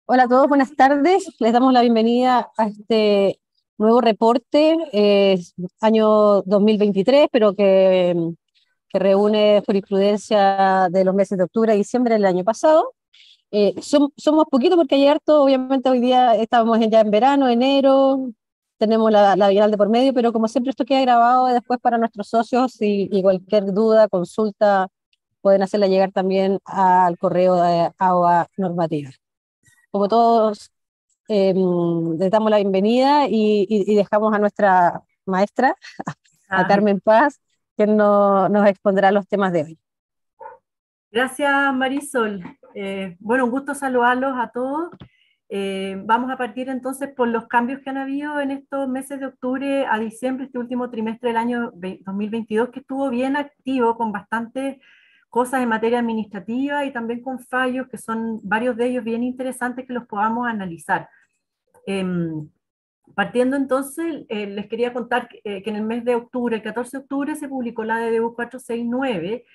Hola a todos, buenas tardes. Les damos la bienvenida a este nuevo reporte, año 2023, pero que reúne jurisprudencia de los meses de octubre a diciembre del año pasado. Somos poquitos porque hay harto, obviamente hoy día estamos ya en verano, enero, tenemos la Bienal de por medio, pero como siempre esto queda grabado después para nuestros socios y cualquier duda, consulta, pueden hacerla llegar también al correo de AOA Normativa. Como todos les damos la bienvenida y dejamos a nuestra maestra, a Ah, Carmen Paz, que nos expondrá los temas de hoy. gracias, Marisol. Bueno, un gusto saludarlos a todos. Vamos a partir entonces por los cambios que han habido en estos meses de octubre a diciembre, este último trimestre del año 2022, que estuvo bien activo con bastantes cosas en materia administrativa y también con fallos, que son varios de ellos bien interesantes que los podamos analizar. Em, Partiendo entonces, les quería contar que en el mes de octubre, el 14 de octubre, se publicó la DDU 469,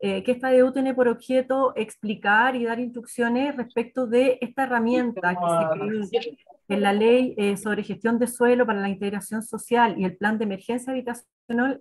que esta DDU tiene por objeto explicar y dar instrucciones respecto de esta herramienta que se creó en la ley sobre gestión de suelo para la integración social y el plan de emergencia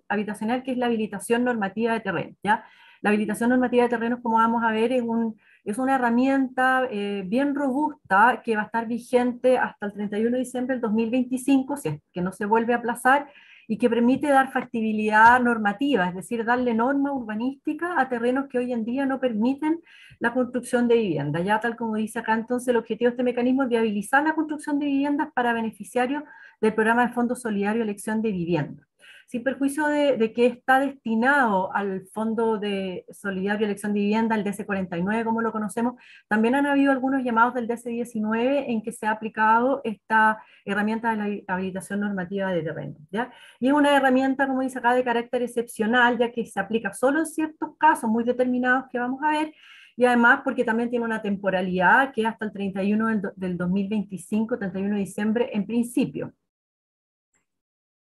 habitacional, que es la habilitación normativa de terreno, ¿ya? La habilitación normativa de terrenos, como vamos a ver, es una herramienta bien robusta que va a estar vigente hasta el 31 de diciembre del 2025, si es que no se vuelve a aplazar, y que permite dar factibilidad normativa, es decir, darle norma urbanística a terrenos que hoy en día no permiten la construcción de vivienda. Ya tal como dice acá, entonces el objetivo de este mecanismo es viabilizar la construcción de viviendas para beneficiarios del programa de Fondo Solidario Elección de Vivienda. Sin perjuicio de que está destinado al Fondo de Solidario Elección de Vivienda, el DC49, como lo conocemos, también han habido algunos llamados del DC19 en que se ha aplicado esta herramienta de la habilitación normativa de terreno, ¿ya? Y es una herramienta, como dice acá, de carácter excepcional, ya que se aplica solo en ciertos casos muy determinados que vamos a ver, y además porque también tiene una temporalidad que es hasta el 31 del 2025, 31 de diciembre en principio.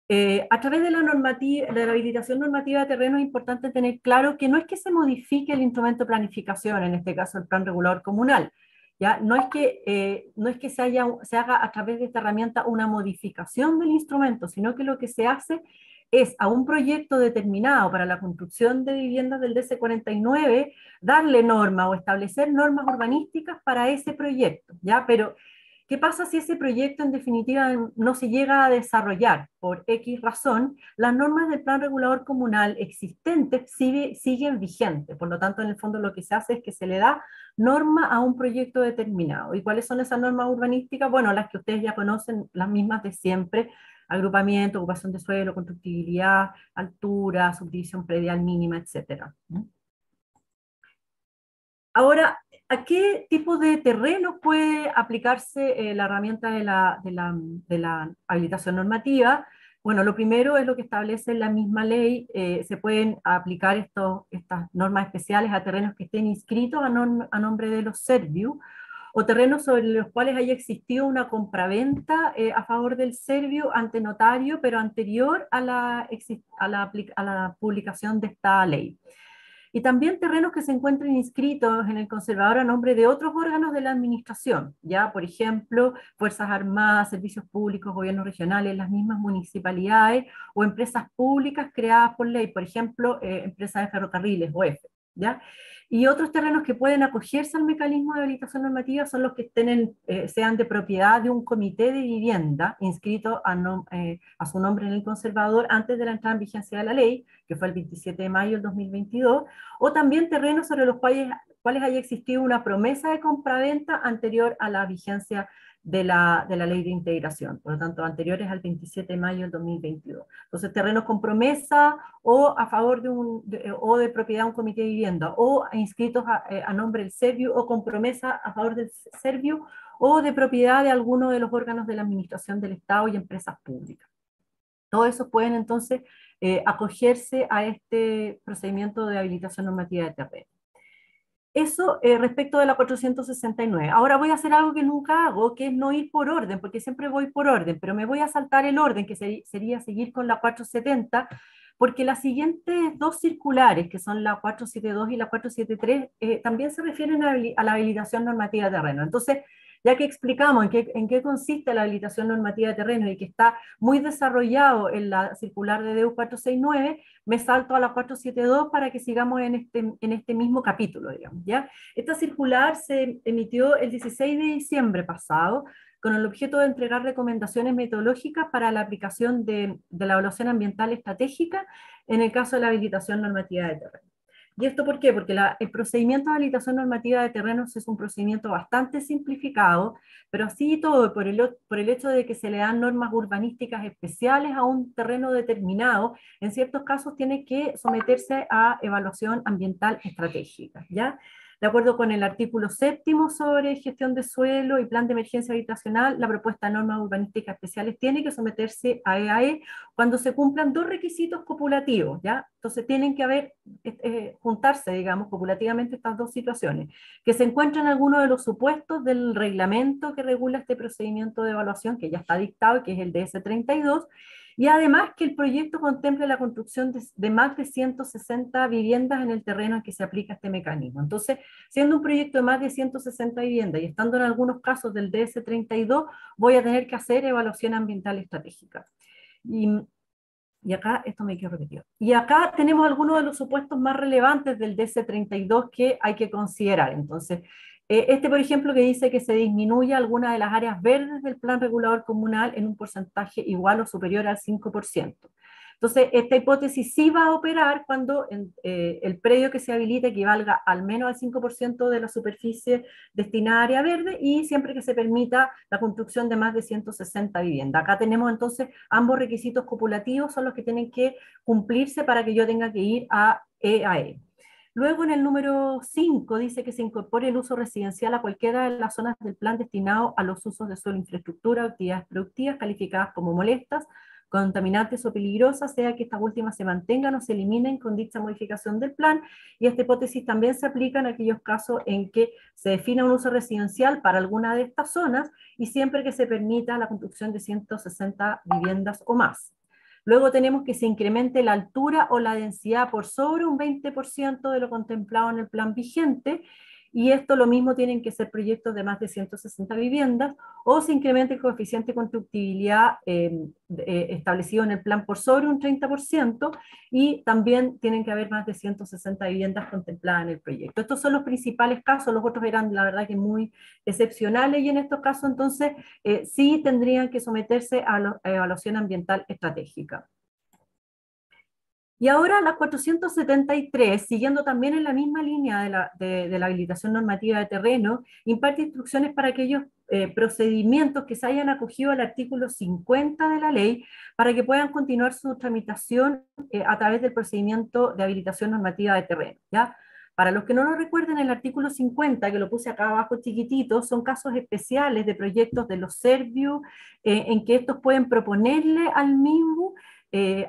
A través de de la habilitación normativa de terreno es importante tener claro que no es que se modifique el instrumento de planificación, en este caso el plan regulador comunal, ¿ya? No es que se haga a través de esta herramienta una modificación del instrumento, sino que lo que se hace es a un proyecto determinado para la construcción de viviendas del DC49 darle norma o establecer normas urbanísticas para ese proyecto, ¿ya? Pero ¿qué pasa si ese proyecto en definitiva no se llega a desarrollar por X razón? Las normas del plan regulador comunal existentes siguen vigentes. Por lo tanto, en el fondo lo que se hace es que se le da norma a un proyecto determinado. ¿Y cuáles son esas normas urbanísticas? Bueno, las que ustedes ya conocen, las mismas de siempre: agrupamiento, ocupación de suelo, constructibilidad, altura, subdivisión predial mínima, etcétera. Ahora, ¿a qué tipo de terreno puede aplicarse la herramienta de la habilitación normativa? Bueno, lo primero es lo que establece la misma ley. Se pueden aplicar estas normas especiales a terrenos que estén inscritos a nombre de los Serviu, o terrenos sobre los cuales haya existido una compraventa a favor del Serviu ante notario, pero anterior a a la publicación de esta ley. Y también terrenos que se encuentren inscritos en el conservador a nombre de otros órganos de la administración, ya, por ejemplo, Fuerzas Armadas, servicios públicos, gobiernos regionales, las mismas municipalidades o empresas públicas creadas por ley, por ejemplo, empresas de ferrocarriles, OEF, ¿ya? Y otros terrenos que pueden acogerse al mecanismo de habilitación normativa son los que sean de propiedad de un comité de vivienda inscrito a su nombre en el conservador antes de la entrada en vigencia de la ley, que fue el 27 de mayo del 2022, o también terrenos sobre los cuales haya existido una promesa de compraventa anterior a la vigencia de la ley de integración, por lo tanto, anteriores al 27 de mayo del 2022. Entonces, terrenos con promesa o a favor o de propiedad de un comité de vivienda, o inscritos a nombre del Serviu, o con promesa a favor del Serviu, o de propiedad de alguno de los órganos de la administración del Estado y empresas públicas. Todos esos pueden entonces acogerse a este procedimiento de habilitación normativa de terreno. Eso respecto de la 469. Ahora voy a hacer algo que nunca hago, que es no ir por orden, porque siempre voy por orden, pero me voy a saltar el orden, que sería seguir con la 470, porque las siguientes dos circulares, que son la 472 y la 473, también se refieren a la habilitación normativa de terreno. Entonces, Ya que explicamos en qué consiste la habilitación normativa de terrenos y que está muy desarrollado en la circular de DEU 469, me salto a la 472 para que sigamos en este mismo capítulo, digamos, ¿ya? Esta circular se emitió el 16 de diciembre pasado con el objeto de entregar recomendaciones metodológicas para la aplicación de la evaluación ambiental estratégica en el caso de la habilitación normativa de terrenos. ¿Y esto por qué? Porque el procedimiento de habilitación normativa de terrenos es un procedimiento bastante simplificado, pero así y todo, por el hecho de que se le dan normas urbanísticas especiales a un terreno determinado, en ciertos casos tiene que someterse a evaluación ambiental estratégica, ¿ya? De acuerdo con el artículo 7º sobre gestión de suelo y plan de emergencia habitacional, la propuesta de normas urbanísticas especiales tiene que someterse a EAE cuando se cumplan dos requisitos copulativos, ¿ya? Entonces tienen que juntarse, digamos, copulativamente estas dos situaciones, que se encuentran algunos de los supuestos del reglamento que regula este procedimiento de evaluación, que ya está dictado, que es el DS32, y además que el proyecto contemple la construcción de más de 160 viviendas en el terreno en que se aplica este mecanismo. Entonces, siendo un proyecto de más de 160 viviendas y estando en algunos casos del DS32, voy a tener que hacer evaluación ambiental estratégica. Y acá, esto me quiero repetir. Y acá tenemos algunos de los supuestos más relevantes del DC32 que hay que considerar. Entonces, por ejemplo, que dice que se disminuye alguna de las áreas verdes del plan regulador comunal en un porcentaje igual o superior al 5%. Entonces, esta hipótesis sí va a operar cuando el predio que se habilite equivalga al menos al 5% de la superficie destinada a área verde y siempre que se permita la construcción de más de 160 viviendas. Acá tenemos entonces ambos requisitos copulativos son los que tienen que cumplirse para que yo tenga que ir a EAE. Luego en el número 5 dice que se incorpore el uso residencial a cualquiera de las zonas del plan destinado a los usos de suelo, infraestructura, actividades productivas calificadas como molestas, contaminantes o peligrosas, sea que estas últimas se mantengan o se eliminen con dicha modificación del plan, y esta hipótesis también se aplica en aquellos casos en que se defina un uso residencial para alguna de estas zonas y siempre que se permita la construcción de 160 viviendas o más. Luego tenemos que se incremente la altura o la densidad por sobre un 20% de lo contemplado en el plan vigente, y esto lo mismo tienen que ser proyectos de más de 160 viviendas, o se incrementa el coeficiente de constructibilidad establecido en el plan por sobre un 30%, y también tienen que haber más de 160 viviendas contempladas en el proyecto. Estos son los principales casos, los otros eran la verdad que muy excepcionales, y en estos casos entonces sí tendrían que someterse a la evaluación ambiental estratégica. Y ahora la 473, siguiendo también en la misma línea de la habilitación normativa de terreno, imparte instrucciones para aquellos procedimientos que se hayan acogido al artículo 50 de la ley para que puedan continuar su tramitación a través del procedimiento de habilitación normativa de terreno, ¿ya? Para los que no lo recuerden, el artículo 50, que lo puse acá abajo chiquitito, son casos especiales de proyectos de los Serviu, en que estos pueden proponerle al MIMBU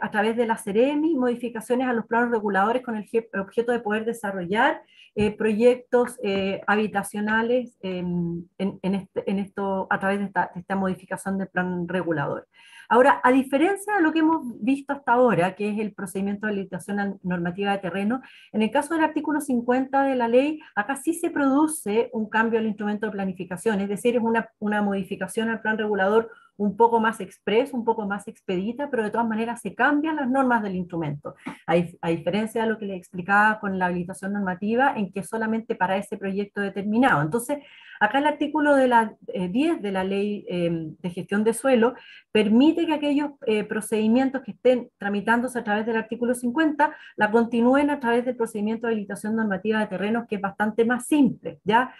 a través de la CEREMI, modificaciones a los planos reguladores con el objeto de poder desarrollar proyectos habitacionales a través de esta modificación del plan regulador. Ahora, a diferencia de lo que hemos visto hasta ahora, que es el procedimiento de habilitación normativa de terreno, en el caso del artículo 50 de la ley, acá sí se produce un cambio al instrumento de planificación, es decir, es una modificación al plan regulador un poco más express, un poco más expedita, pero de todas maneras se cambian las normas del instrumento, a diferencia de lo que les explicaba con la habilitación normativa, en que solamente para ese proyecto determinado. Entonces, acá el artículo de la 10 de la ley de gestión de suelo permite que aquellos procedimientos que estén tramitándose a través del artículo 50 la continúen a través del procedimiento de habilitación normativa de terrenos, que es bastante más simple, ¿ya?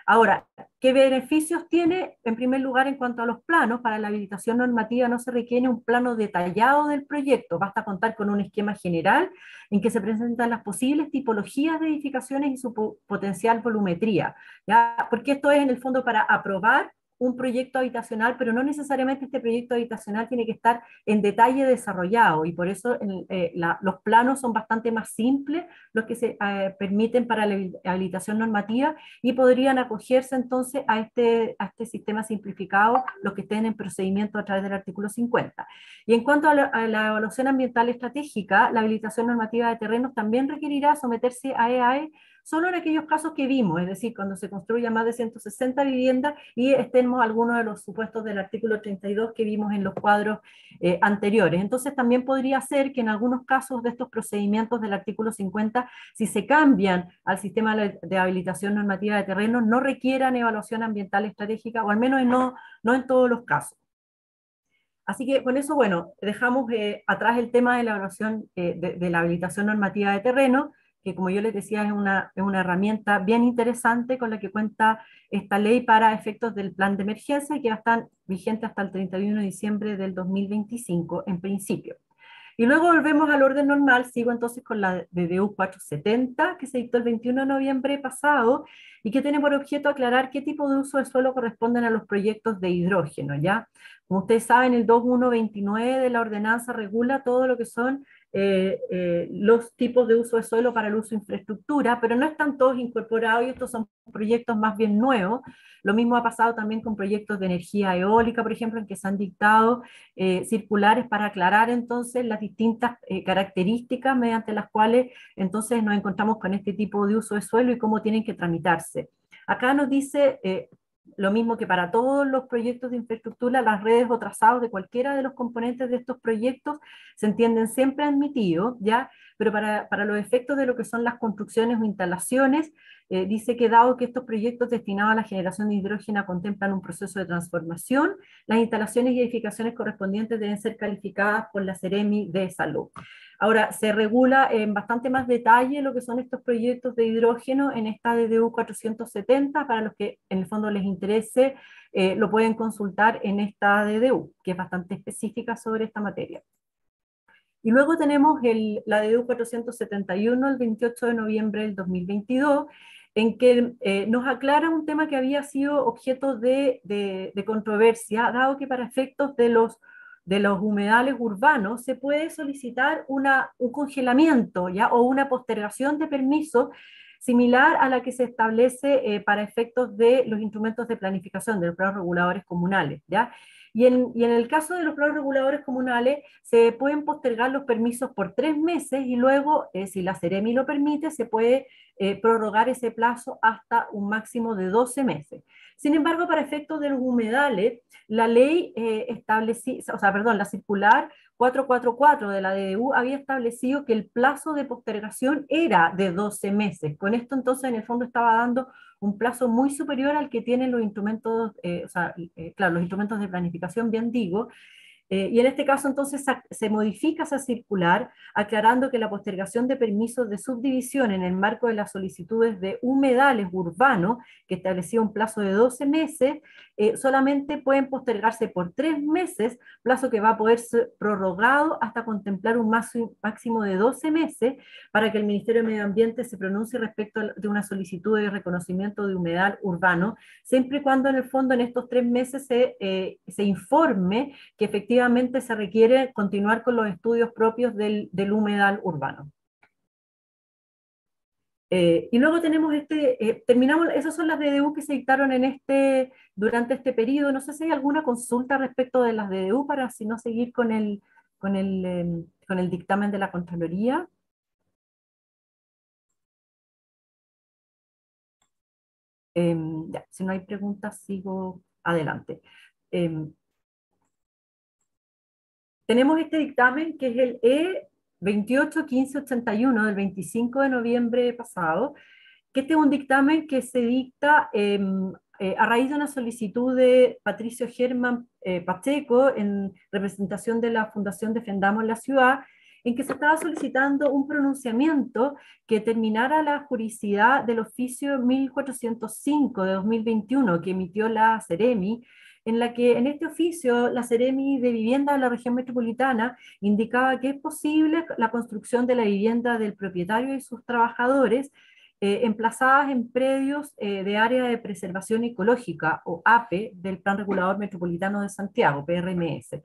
Ahora, ¿qué beneficios tiene? En primer lugar, en cuanto a los planos, para la habilitación normativa no se requiere un plano detallado del proyecto, basta contar con un esquema general en que se presentan las posibles tipologías de edificaciones y su potencial volumetría, ¿ya? Porque esto es en el fondo para aprobar un proyecto habitacional, pero no necesariamente este proyecto habitacional tiene que estar en detalle desarrollado, y por eso los planos son bastante más simples, los que se permiten para la habilitación normativa, y podrían acogerse entonces a este sistema simplificado los que estén en procedimiento a través del artículo 50. Y en cuanto a la evaluación ambiental estratégica, la habilitación normativa de terrenos también requerirá someterse a EAE solo en aquellos casos que vimos, es decir, cuando se construya más de 160 viviendas y estemos algunos de los supuestos del artículo 32 que vimos en los cuadros anteriores. Entonces también podría ser que en algunos casos de estos procedimientos del artículo 50, si se cambian al sistema de habilitación normativa de terrenos, no requieran evaluación ambiental estratégica, o al menos no en todos los casos. Así que con eso, bueno, dejamos atrás el tema de la evaluación de la habilitación normativa de terreno, que como yo les decía es una herramienta bien interesante con la que cuenta esta ley para efectos del plan de emergencia y que va a estar vigente hasta el 31 de diciembre del 2025 en principio. Y luego volvemos al orden normal, sigo entonces con la DDU 470, que se dictó el 21 de noviembre pasado, y que tiene por objeto aclarar qué tipo de uso de suelo corresponden a los proyectos de hidrógeno, ¿ya? Como ustedes saben, el 2129 de la ordenanza regula todo lo que son los tipos de uso de suelo para el uso de infraestructura, pero no están todos incorporados y estos son proyectos más bien nuevos. Lo mismo ha pasado también con proyectos de energía eólica, por ejemplo, en que se han dictado circulares para aclarar entonces las distintas características mediante las cuales entonces nos encontramos con este tipo de uso de suelo y cómo tienen que tramitarse. Acá nos dice lo mismo que para todos los proyectos de infraestructura, las redes o trazados de cualquiera de los componentes de estos proyectos se entienden siempre admitidos, ¿ya? Pero para los efectos de lo que son las construcciones o instalaciones, dice que dado que estos proyectos destinados a la generación de hidrógeno contemplan un proceso de transformación, las instalaciones y edificaciones correspondientes deben ser calificadas por la Seremi de Salud. Ahora, se regula en bastante más detalle lo que son estos proyectos de hidrógeno en esta DDU 470, para los que en el fondo les interese, lo pueden consultar en esta DDU, que es bastante específica sobre esta materia. Y luego tenemos la DDU 471, el 28 de noviembre del 2022, en que nos aclara un tema que había sido objeto de controversia, dado que para efectos de los humedales urbanos se puede solicitar un congelamiento, ¿ya? O una postergación de permiso similar a la que se establece para efectos de los instrumentos de planificación de los planos reguladores comunales, ¿ya? Y en el caso de los planos reguladores comunales, se pueden postergar los permisos por 3 meses y luego, si la Seremi lo permite, se puede prorrogar ese plazo hasta un máximo de 12 meses. Sin embargo, para efectos de los humedales, la ley la circular 444 de la DDU había establecido que el plazo de postergación era de 12 meses. Con esto entonces en el fondo estaba dando un plazo muy superior al que tienen los instrumentos, claro, los instrumentos de planificación, bien digo, y en este caso entonces se modifica esa circular aclarando que la postergación de permisos de subdivisión en el marco de las solicitudes de humedales urbanos, que establecía un plazo de 12 meses, solamente pueden postergarse por 3 meses, plazo que va a poder ser prorrogado hasta contemplar un máximo de 12 meses para que el Ministerio de Medio Ambiente se pronuncie respecto de una solicitud de reconocimiento de humedal urbano, siempre y cuando en el fondo en estos 3 meses se informe que efectivamente se requiere continuar con los estudios propios del humedal urbano. Y luego tenemos terminamos, esas son las DDU que se dictaron durante este periodo. No sé si hay alguna consulta respecto de las DDU para si no seguir con el dictamen de la Contraloría. Ya, si no hay preguntas, sigo adelante. Tenemos este dictamen que es el E281581 del 25 de noviembre pasado, que este es un dictamen que se dicta a raíz de una solicitud de Patricio Germán Pacheco en representación de la Fundación Defendamos la Ciudad, en que se estaba solicitando un pronunciamiento que terminara la juridicidad del oficio 1405 de 2021 que emitió la Seremi, en la que en este oficio la Seremi de Vivienda de la región metropolitana indicaba que es posible la construcción de la vivienda del propietario y sus trabajadores emplazadas en predios de área de preservación ecológica, o APE, del Plan Regulador Metropolitano de Santiago, PRMS.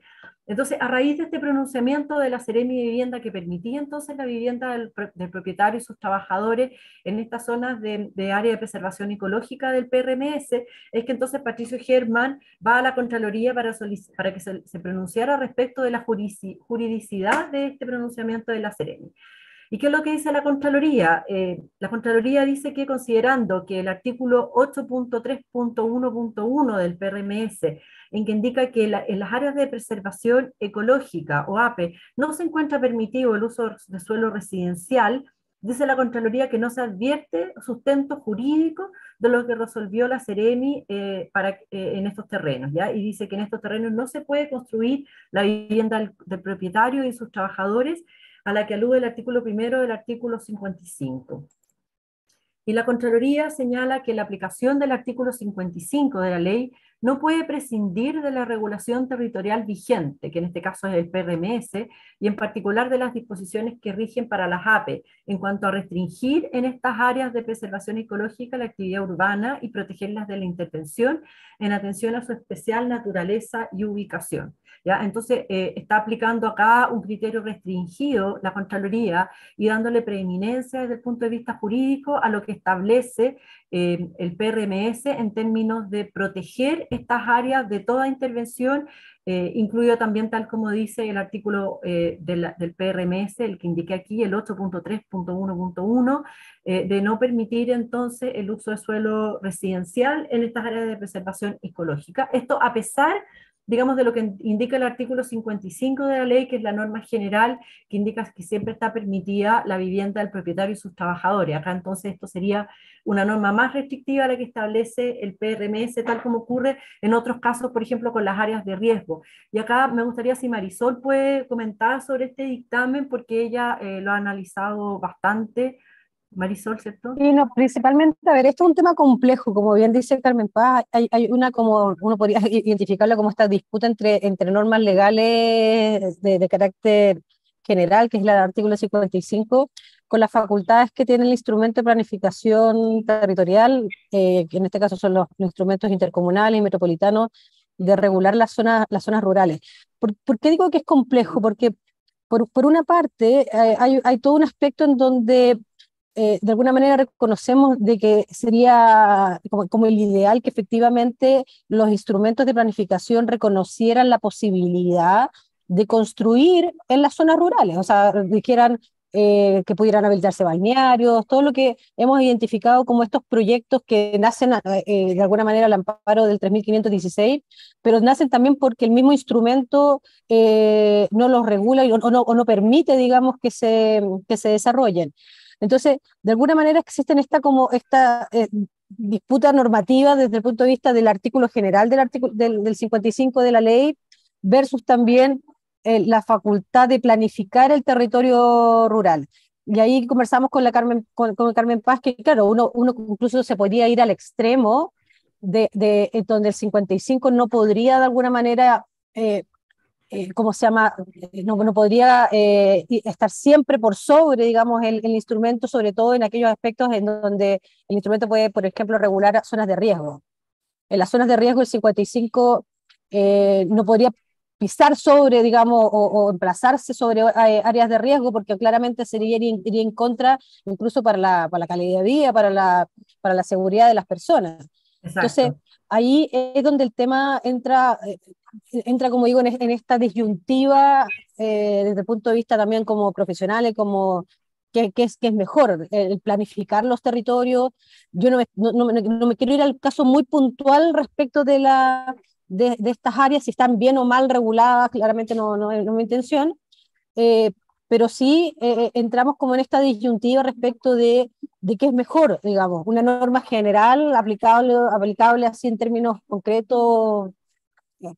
Entonces, a raíz de este pronunciamiento de la Seremi de Vivienda que permitía entonces la vivienda del propietario y sus trabajadores en estas zonas de área de preservación ecológica del PRMS, es que entonces Patricio Germán va a la Contraloría para que se pronunciara respecto de la juridicidad de este pronunciamiento de la Seremi. ¿Y qué es lo que dice la Contraloría? La Contraloría dice que considerando que el artículo 8.3.1.1 del PRMS, en que indica que en las áreas de preservación ecológica o APE no se encuentra permitido el uso de suelo residencial, dice la Contraloría que no se advierte sustento jurídico de lo que resolvió la Ceremi en estos terrenos, ¿ya? Y dice que en estos terrenos no se puede construir la vivienda del propietario y sus trabajadores, a la que alude el artículo primero del artículo 55. Y la Contraloría señala que la aplicación del artículo 55 de la ley no puede prescindir de la regulación territorial vigente, que en este caso es el PRMS, y en particular de las disposiciones que rigen para las APE, en cuanto a restringir en estas áreas de preservación ecológica la actividad urbana y protegerlas de la intervención en atención a su especial naturaleza y ubicación. ¿Ya? Entonces, está aplicando acá un criterio restringido, la Contraloría, y dándole preeminencia desde el punto de vista jurídico a lo que establece el PRMS en términos de proteger estas áreas de toda intervención, incluido también, tal como dice el artículo del PRMS, el que indiqué aquí, el 8.3.1.1, de no permitir entonces el uso de suelo residencial en estas áreas de preservación ecológica. Esto a pesar, digamos, de lo que indica el artículo 55 de la ley, que es la norma general que indica que siempre está permitida la vivienda del propietario y sus trabajadores. Acá entonces esto sería una norma más restrictiva a la que establece el PRMS, tal como ocurre en otros casos, por ejemplo, con las áreas de riesgo. Y acá me gustaría si Marisol puede comentar sobre este dictamen, porque ella lo ha analizado bastante. Marisol, ¿cierto? Y no, principalmente, a ver, esto es un tema complejo, como bien dice Carmen Paz, hay una como, uno podría identificarla como esta disputa entre normas legales de carácter general, que es la del artículo 55, con las facultades que tiene el instrumento de planificación territorial, que en este caso son los instrumentos intercomunales y metropolitanos, de regular las zonas rurales. ¿Por qué digo que es complejo? Porque por una parte hay todo un aspecto en donde de alguna manera reconocemos de que sería como el ideal que efectivamente los instrumentos de planificación reconocieran la posibilidad de construir en las zonas rurales, o sea, dijeran que pudieran habilitarse balnearios, todo lo que hemos identificado como estos proyectos que nacen de alguna manera al amparo del 3516, pero nacen también porque el mismo instrumento no los regula o no permite, digamos, que se desarrollen. Entonces, de alguna manera existen esta disputa normativa desde el punto de vista del artículo general del 55 de la ley versus también la facultad de planificar el territorio rural. Y ahí conversamos con Carmen Paz que, claro, uno incluso se podría ir al extremo donde el 55 no podría de alguna manera ¿cómo se llama? No podría estar siempre por sobre, digamos, el instrumento, sobre todo en aquellos aspectos en donde el instrumento puede, por ejemplo, regular zonas de riesgo. En las zonas de riesgo el 55 no podría pisar sobre, digamos, o emplazarse sobre áreas de riesgo, porque claramente iría en contra, incluso para la calidad de vida, para la seguridad de las personas. Entonces, Exacto. ahí es donde el tema entra como digo, en esta disyuntiva desde el punto de vista también como profesional y como qué es mejor, el planificar los territorios. Yo no me quiero ir al caso muy puntual respecto de estas áreas, si están bien o mal reguladas, claramente no es mi intención, eh, pero sí entramos como en esta disyuntiva respecto de qué es mejor, digamos, una norma general aplicable así en términos concretos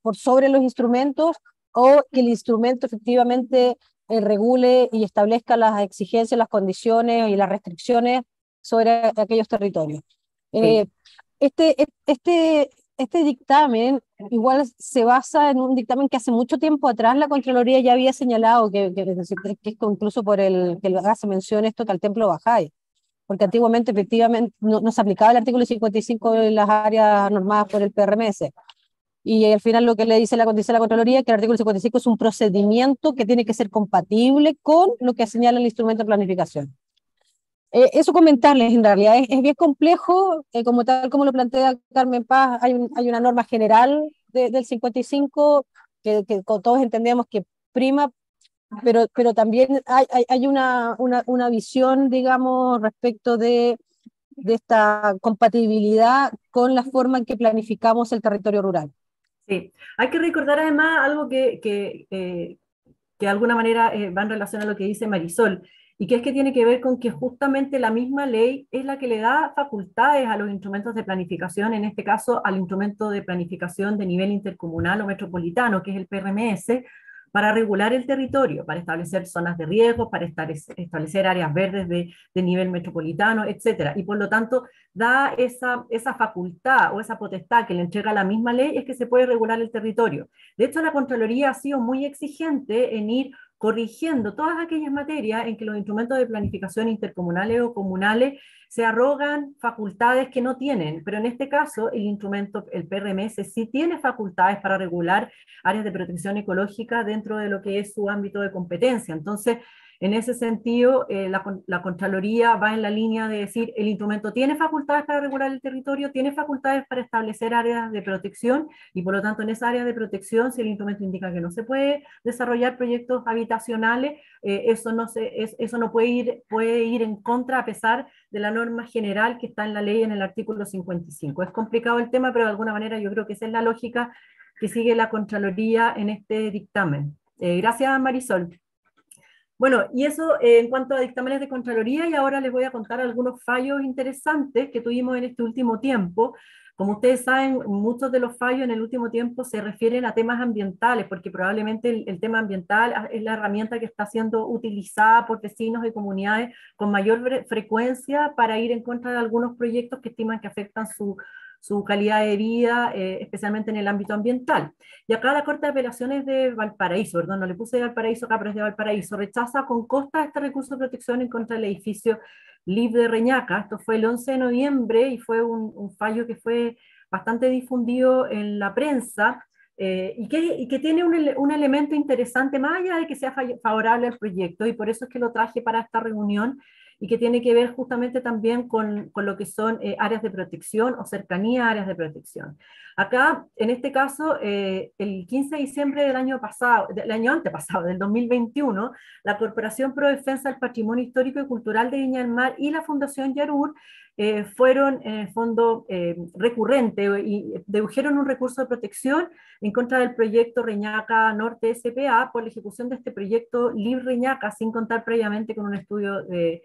por sobre los instrumentos, o que el instrumento efectivamente regule y establezca las exigencias, las condiciones y las restricciones sobre aquellos territorios. Sí. Eh, este dictamen igual se basa en un dictamen que hace mucho tiempo atrás la Contraloría ya había señalado, que incluso por el que hace mención esto, que al templo Bajay, porque antiguamente efectivamente no se aplicaba el artículo 55 en las áreas normadas por el PRMS. Y al final lo que dice la Contraloría, que el artículo 55 es un procedimiento que tiene que ser compatible con lo que señala el instrumento de planificación. Eso comentarles, en realidad es bien complejo, como tal como lo plantea Carmen Paz, hay una norma general del 55 que todos entendemos que prima pero también hay una visión, digamos, respecto de esta compatibilidad con la forma en que planificamos el territorio rural. Sí, hay que recordar además algo que de alguna manera va en relación a lo que dice Marisol, y que es que tiene que ver con que justamente la misma ley es la que le da facultades a los instrumentos de planificación, en este caso al instrumento de planificación de nivel intercomunal o metropolitano, que es el PRMS, para regular el territorio, para establecer zonas de riesgo, para establecer áreas verdes de nivel metropolitano, etcétera. Y por lo tanto, da esa facultad o esa potestad que le entrega la misma ley, es que se puede regular el territorio. De hecho, la Contraloría ha sido muy exigente en ir corrigiendo todas aquellas materias en que los instrumentos de planificación intercomunales o comunales se arrogan facultades que no tienen, pero en este caso el instrumento, el PRMS, sí tiene facultades para regular áreas de protección ecológica dentro de lo que es su ámbito de competencia. Entonces, en ese sentido, la Contraloría va en la línea de decir, el instrumento tiene facultades para regular el territorio, tiene facultades para establecer áreas de protección, y por lo tanto en esa área de protección, si el instrumento indica que no se puede desarrollar proyectos habitacionales, eso no puede ir en contra a pesar de la norma general que está en la ley en el artículo 55. Es complicado el tema, pero de alguna manera yo creo que esa es la lógica que sigue la Contraloría en este dictamen. Gracias, Marisol. Bueno, y eso en cuanto a dictámenes de Contraloría, y ahora les voy a contar algunos fallos interesantes que tuvimos en este último tiempo. Como ustedes saben, muchos de los fallos en el último tiempo se refieren a temas ambientales, porque probablemente el tema ambiental es la herramienta que está siendo utilizada por vecinos y comunidades con mayor frecuencia para ir en contra de algunos proyectos que estiman que afectan su calidad de vida, especialmente en el ámbito ambiental. Y acá la Corte de Apelaciones de Valparaíso, perdón, no le puse de Valparaíso acá, pero es de Valparaíso, rechaza con costa este recurso de protección en contra del edificio LIV de Reñaca. Esto fue el 11 de noviembre y fue un fallo que fue bastante difundido en la prensa, y que tiene un elemento interesante, más allá de que sea favorable al proyecto, y por eso es que lo traje para esta reunión, y que tiene que ver justamente también con lo que son áreas de protección o cercanía a áreas de protección. Acá, en este caso, el 15 de diciembre del año pasado, del año antepasado, del 2021, la Corporación Pro Defensa del Patrimonio Histórico y Cultural de Viña del Mar y la Fundación Yarur fueron en el fondo recurrentes y dedujeron un recurso de protección en contra del proyecto Reñaca Norte SPA por la ejecución de este proyecto LIV Reñaca sin contar previamente con un estudio de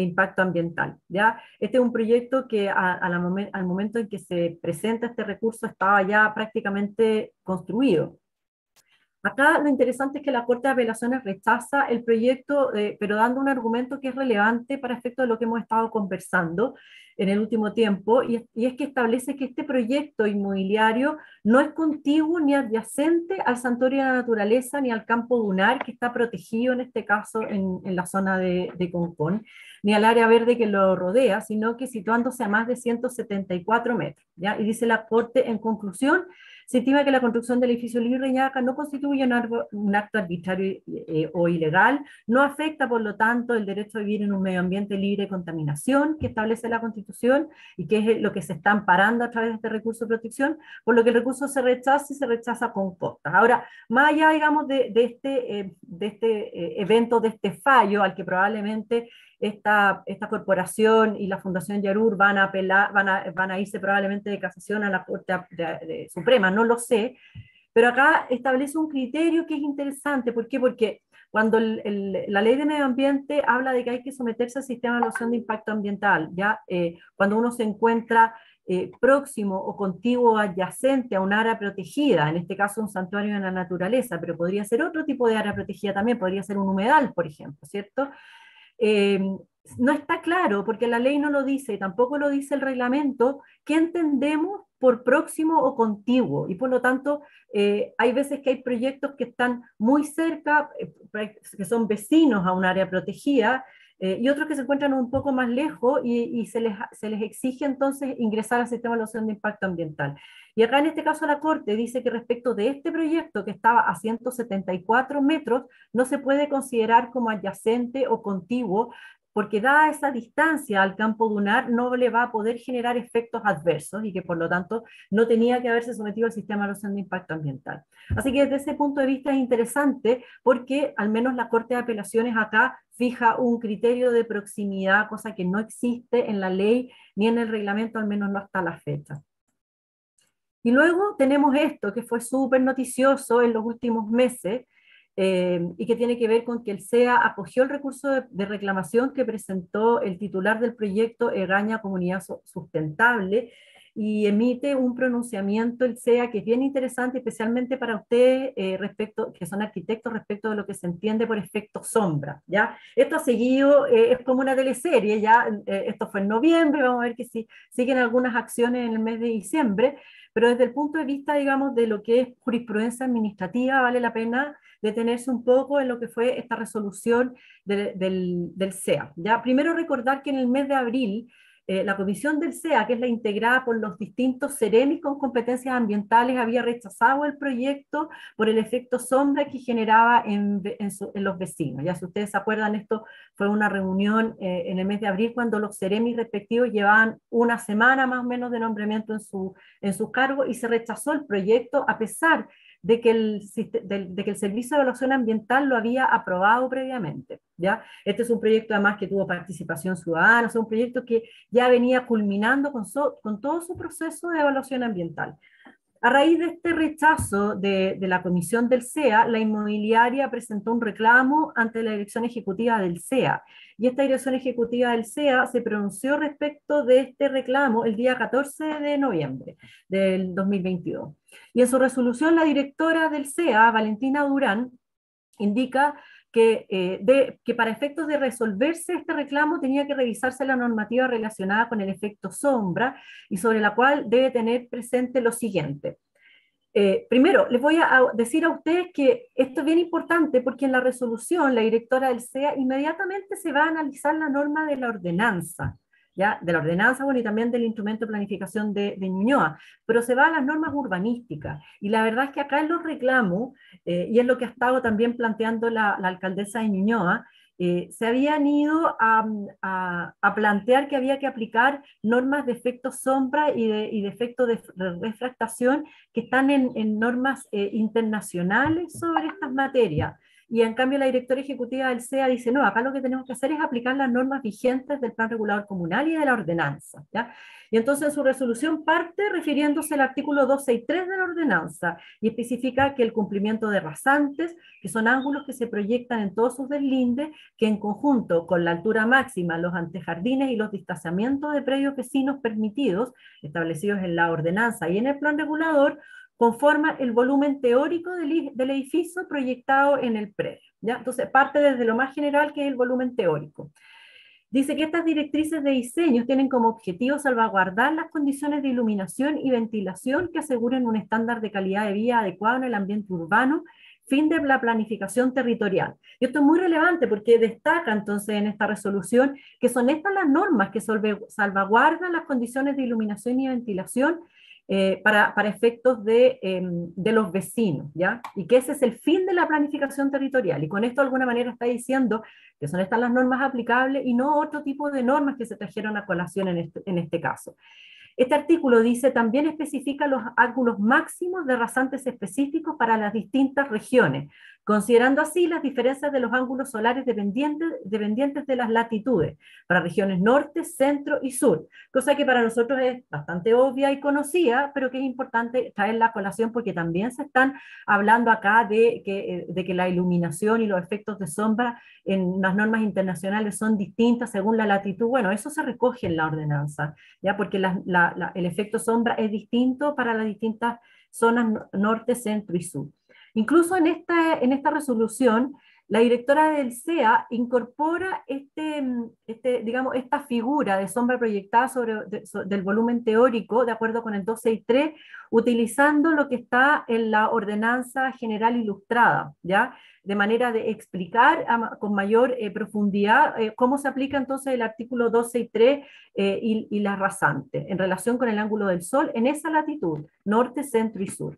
impacto ambiental. ¿ya? Este es un proyecto que al momento en que se presenta este recurso estaba ya prácticamente construido. Acá lo interesante es que la Corte de Apelaciones rechaza el proyecto, pero dando un argumento que es relevante para efecto de lo que hemos estado conversando en el último tiempo, y es que establece que este proyecto inmobiliario no es contiguo ni adyacente al Santuario de la Naturaleza ni al campo dunar, que está protegido en este caso en la zona de Concón, ni al área verde que lo rodea, sino que situándose a más de 174 metros. ¿ya? Y dice la Corte en conclusión, se estima que la construcción del edificio LIV Reñaca no constituye un acto arbitrario o ilegal, no afecta, por lo tanto, el derecho a vivir en un medio ambiente libre de contaminación que establece la Constitución y que es lo que se está amparando a través de este recurso de protección, por lo que el recurso se rechaza y se rechaza con costas. Ahora, más allá, digamos, de este evento, de este fallo, al que probablemente esta corporación y la Fundación Yarur van a apelar, van a irse probablemente de casación a la Corte Suprema, no lo sé, pero acá establece un criterio que es interesante. ¿Por qué? Porque cuando la ley de medio ambiente habla de que hay que someterse al sistema de evaluación de impacto ambiental, ya cuando uno se encuentra próximo o contiguo adyacente a un área protegida, en este caso un santuario de la naturaleza, pero podría ser otro tipo de área protegida también, podría ser un humedal, por ejemplo, ¿cierto? Eh, no está claro, porque la ley no lo dice, y tampoco lo dice el reglamento, qué entendemos por próximo o contiguo, y por lo tanto hay veces que hay proyectos que están muy cerca, que son vecinos a un área protegida, y otros que se encuentran un poco más lejos y se les exige entonces ingresar al sistema de evaluación de impacto ambiental. Y acá en este caso la Corte dice que respecto de este proyecto que estaba a 174 metros, no se puede considerar como adyacente o contiguo porque dada esa distancia al campo dunar no le va a poder generar efectos adversos y que por lo tanto no tenía que haberse sometido al sistema de evaluación de impacto ambiental. Así que desde ese punto de vista es interesante porque al menos la Corte de Apelaciones acá fija un criterio de proximidad, cosa que no existe en la ley ni en el reglamento, al menos no hasta la fecha. Y luego tenemos esto que fue súper noticioso en los últimos meses y que tiene que ver con que el SEA acogió el recurso de reclamación que presentó el titular del proyecto Egaña Comunidad Sustentable y emite un pronunciamiento el SEA que es bien interesante, especialmente para ustedes que son arquitectos respecto de lo que se entiende por efecto sombra. ¿Ya? Esto ha seguido, es como una teleserie, ya esto fue en noviembre, vamos a ver que si siguen algunas acciones en el mes de diciembre, pero desde el punto de vista, digamos, de lo que es jurisprudencia administrativa, vale la pena detenerse un poco en lo que fue esta resolución del SEA. ¿Ya? Primero recordar que en el mes de abril, la comisión del SEA, que es la integrada por los distintos CEREMI con competencias ambientales, había rechazado el proyecto por el efecto sombra que generaba en los vecinos. Ya si ustedes se acuerdan, esto fue una reunión en el mes de abril cuando los CEREMI respectivos llevaban una semana más o menos de nombramiento en su cargo y se rechazó el proyecto a pesar de que el Servicio de Evaluación Ambiental lo había aprobado previamente. ¿Ya? Este es un proyecto además que tuvo participación ciudadana, es un proyecto que ya venía culminando con todo su proceso de evaluación ambiental. A raíz de este rechazo de la comisión del SEA, la inmobiliaria presentó un reclamo ante la dirección ejecutiva del SEA. Y esta dirección ejecutiva del SEA se pronunció respecto de este reclamo el día 14 de noviembre del 2022. Y en su resolución, la directora del SEA, Valentina Durán, indica que para efectos de resolverse este reclamo tenía que revisarse la normativa relacionada con el efecto sombra y sobre la cual debe tener presente lo siguiente. Primero, les voy a decir a ustedes que esto es bien importante porque en la resolución la directora del SEA inmediatamente se va a analizar la norma de la ordenanza. ¿Ya? De la ordenanza, bueno, y también del instrumento de planificación de Ñuñoa, pero se va a las normas urbanísticas. Y la verdad es que acá en los reclamos, y es lo que ha estado también planteando la alcaldesa de Ñuñoa, se habían ido a plantear que había que aplicar normas de efecto sombra y de efecto de refractación que están en normas internacionales sobre estas materias. Y en cambio la directora ejecutiva del SEA dice, no, acá lo que tenemos que hacer es aplicar las normas vigentes del Plan Regulador Comunal y de la ordenanza. ¿Ya? Y entonces su resolución parte refiriéndose al artículo 263 de la ordenanza y especifica que el cumplimiento de rasantes, que son ángulos que se proyectan en todos sus deslindes, que en conjunto con la altura máxima, los antejardines y los distanciamientos de predios vecinos permitidos, establecidos en la ordenanza y en el plan regulador, conforma el volumen teórico del edificio proyectado en el predio. ¿Ya? Entonces parte desde lo más general, que es el volumen teórico. Dice que estas directrices de diseño tienen como objetivo salvaguardar las condiciones de iluminación y ventilación que aseguren un estándar de calidad de vida adecuado en el ambiente urbano, fin de la planificación territorial. Y esto es muy relevante porque destaca entonces en esta resolución que son estas las normas que salvaguardan las condiciones de iluminación y ventilación para efectos de los vecinos, ¿ya? Y que ese es el fin de la planificación territorial. Y con esto de alguna manera está diciendo que son estas las normas aplicables y no otro tipo de normas que se trajeron a colación en este caso. Este artículo dice, también especifica los ángulos máximos de rasantes específicos para las distintas regiones, considerando así las diferencias de los ángulos solares dependientes de las latitudes, para regiones norte, centro y sur, cosa que para nosotros es bastante obvia y conocida, pero que es importante traerla a colación porque también se están hablando acá de que la iluminación y los efectos de sombra en las normas internacionales son distintas según la latitud. Bueno, eso se recoge en la ordenanza, ¿ya? Porque el efecto sombra es distinto para las distintas zonas norte, centro y sur. Incluso en esta resolución, la directora del SEA incorpora digamos, esta figura de sombra proyectada del volumen teórico, de acuerdo con el 263, utilizando lo que está en la Ordenanza General Ilustrada, ¿ya? De manera de explicar con mayor profundidad cómo se aplica entonces el artículo 263 y la rasante en relación con el ángulo del sol en esa latitud, norte, centro y sur.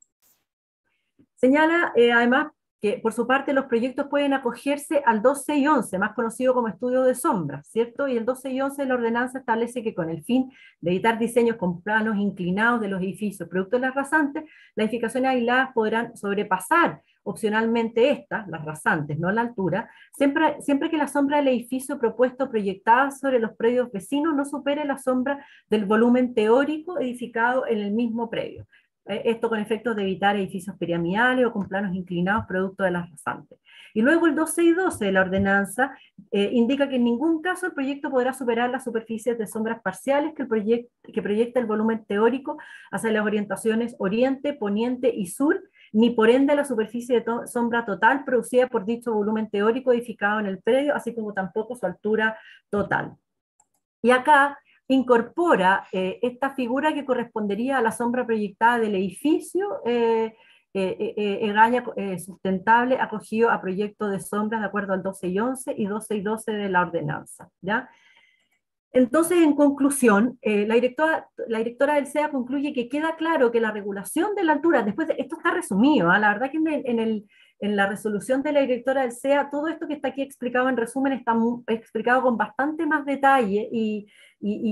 Señala además que por su parte los proyectos pueden acogerse al 12 y 11, más conocido como estudio de sombras, ¿cierto? Y el 12 y 11 de la ordenanza establece que con el fin de editar diseños con planos inclinados de los edificios producto de las rasantes, las edificaciones aisladas podrán sobrepasar opcionalmente estas, las rasantes, no la altura, siempre que la sombra del edificio propuesto proyectada sobre los predios vecinos no supere la sombra del volumen teórico edificado en el mismo predio. Esto con efectos de evitar edificios piramidales o con planos inclinados producto de las rasantes. Y luego el 12 y 12 de la ordenanza indica que en ningún caso el proyecto podrá superar las superficies de sombras parciales que proyecta el volumen teórico hacia las orientaciones oriente, poniente y sur, ni por ende la superficie de sombra total producida por dicho volumen teórico edificado en el predio, así como tampoco su altura total. Y acá incorpora esta figura que correspondería a la sombra proyectada del edificio sustentable acogido a proyecto de sombras de acuerdo al 12 y 11 y 12 y 12 de la ordenanza, ¿ya? Entonces, en conclusión, la directora del SEA concluye que queda claro que la regulación de la altura, después de, esto está resumido, ¿eh? La verdad que en la resolución de la directora del SEA, todo esto que está aquí explicado en resumen está explicado con bastante más detalle y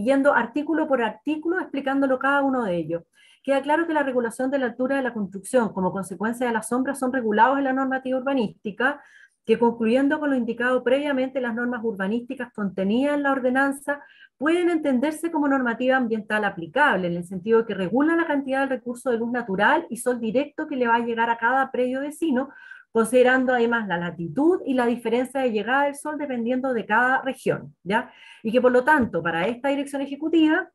yendo artículo por artículo explicándolo cada uno de ellos. Queda claro que la regulación de la altura de la construcción como consecuencia de las sombras son regulados en la normativa urbanística, que concluyendo con lo indicado previamente, las normas urbanísticas contenidas en la ordenanza pueden entenderse como normativa ambiental aplicable, en el sentido de que regula la cantidad del recurso de luz natural y sol directo que le va a llegar a cada predio vecino, considerando además la latitud y la diferencia de llegada del sol dependiendo de cada región, ¿ya? Y que por lo tanto, para esta dirección ejecutiva,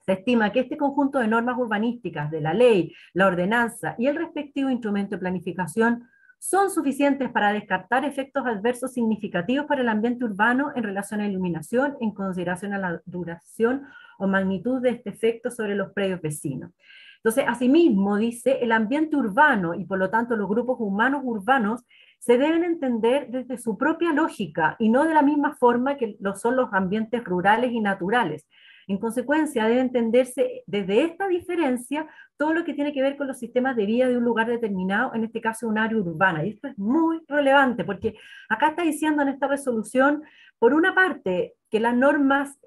se estima que este conjunto de normas urbanísticas de la ley, la ordenanza y el respectivo instrumento de planificación son suficientes para descartar efectos adversos significativos para el ambiente urbano en relación a iluminación, en consideración a la duración o magnitud de este efecto sobre los predios vecinos. Entonces, asimismo, dice, el ambiente urbano y por lo tanto los grupos humanos urbanos se deben entender desde su propia lógica y no de la misma forma que lo son los ambientes rurales y naturales. En consecuencia, debe entenderse desde esta diferencia todo lo que tiene que ver con los sistemas de vida de un lugar determinado, en este caso un área urbana. Y esto es muy relevante porque acá está diciendo en esta resolución, por una parte, que las normas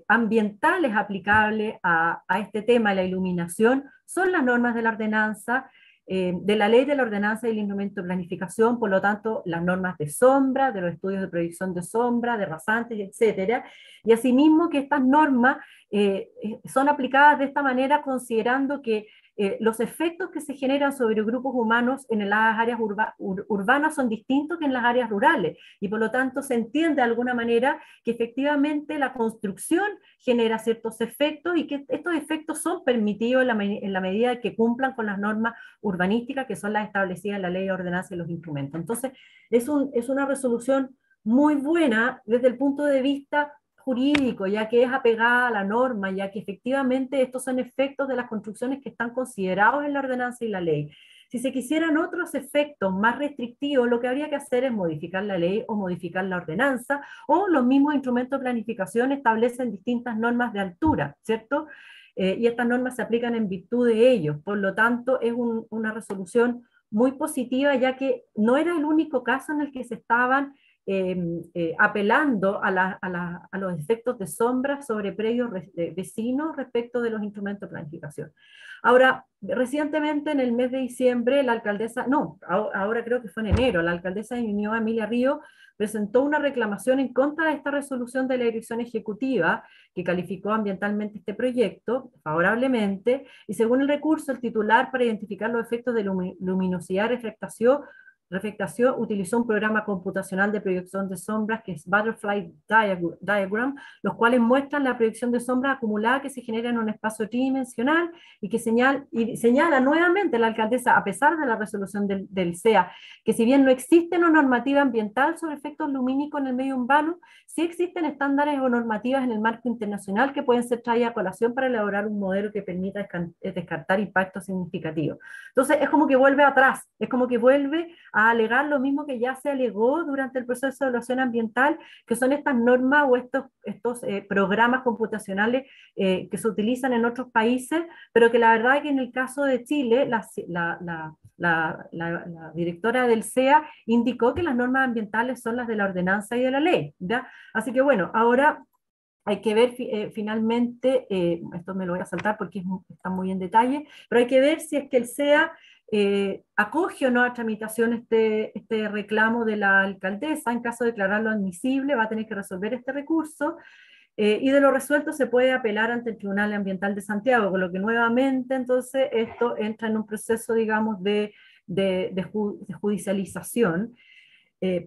ambientales aplicables a este tema, la iluminación, son las normas de la ordenanza, de la ley de la ordenanza y el instrumento de planificación, por lo tanto, las normas de sombra, de los estudios de proyección de sombra, de rasantes, etcétera, y asimismo que estas normas son aplicadas de esta manera considerando que los efectos que se generan sobre grupos humanos en las áreas urbanas son distintos que en las áreas rurales, y por lo tanto se entiende de alguna manera que efectivamente la construcción genera ciertos efectos y que estos efectos son permitidos en la medida que cumplan con las normas urbanísticas que son las establecidas en la ley de ordenanza y los instrumentos. Entonces, es una resolución muy buena desde el punto de vista jurídico, ya que es apegada a la norma, ya que efectivamente estos son efectos de las construcciones que están considerados en la ordenanza y la ley. Si se quisieran otros efectos más restrictivos, lo que habría que hacer es modificar la ley o modificar la ordenanza, o los mismos instrumentos de planificación establecen distintas normas de altura, ¿cierto? Y estas normas se aplican en virtud de ellos. Por lo tanto, es una resolución muy positiva, ya que no era el único caso en el que se estaban apelando a los efectos de sombra sobre predios vecinos respecto de los instrumentos de planificación. Ahora, recientemente en el mes de diciembre, la alcaldesa, no, ahora creo que fue en enero, la alcaldesa de Ñuñoa, Emilia Río, presentó una reclamación en contra de esta resolución de la dirección ejecutiva que calificó ambientalmente este proyecto favorablemente, y según el recurso, el titular para identificar los efectos de luminosidad y refractación utilizó un programa computacional de proyección de sombras que es Butterfly Diagram, los cuales muestran la proyección de sombras acumulada que se genera en un espacio tridimensional y que señala nuevamente la alcaldesa, a pesar de la resolución del SEA, que si bien no existe una normativa ambiental sobre efectos lumínicos en el medio urbano, sí existen estándares o normativas en el marco internacional que pueden ser traídas a colación para elaborar un modelo que permita descartar impactos significativos. Entonces es como que vuelve atrás, es como que vuelve a alegar lo mismo que ya se alegó durante el proceso de evaluación ambiental, que son estas normas o estos programas computacionales que se utilizan en otros países, pero que la verdad es que en el caso de Chile, la directora del CEA indicó que las normas ambientales son las de la ordenanza y de la ley, ¿ya? Así que bueno, ahora hay que ver finalmente, esto me lo voy a saltar porque está muy en detalle, pero hay que ver si es que el SEA acoge o no a tramitación este reclamo de la alcaldesa. En caso de declararlo admisible, va a tener que resolver este recurso. Y de lo resuelto se puede apelar ante el Tribunal Ambiental de Santiago, con lo que nuevamente entonces esto entra en un proceso, digamos, de judicialización.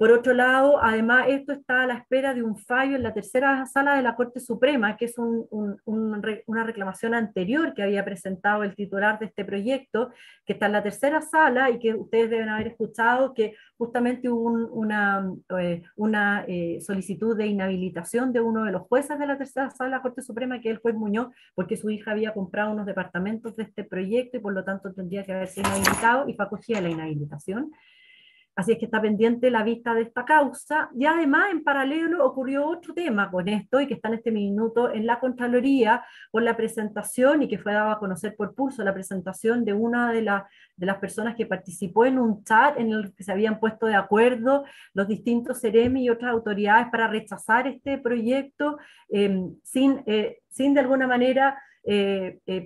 Por otro lado, además, esto está a la espera de un fallo en la tercera sala de la Corte Suprema, que es una reclamación anterior que había presentado el titular de este proyecto, que está en la tercera sala y que ustedes deben haber escuchado que justamente hubo una solicitud de inhabilitación de uno de los jueces de la tercera sala de la Corte Suprema, que es el juez Muñoz, porque su hija había comprado unos departamentos de este proyecto y por lo tanto tendría que haber sido inhabilitado y fue acogida la inhabilitación. Así es que está pendiente la vista de esta causa. Y además, en paralelo, ocurrió otro tema con esto y que está en este minuto en la Contraloría con la presentación y que fue dado a conocer por Pulso, la presentación de una de las personas que participó en un chat en el que se habían puesto de acuerdo los distintos CEREMI y otras autoridades para rechazar este proyecto sin de alguna manera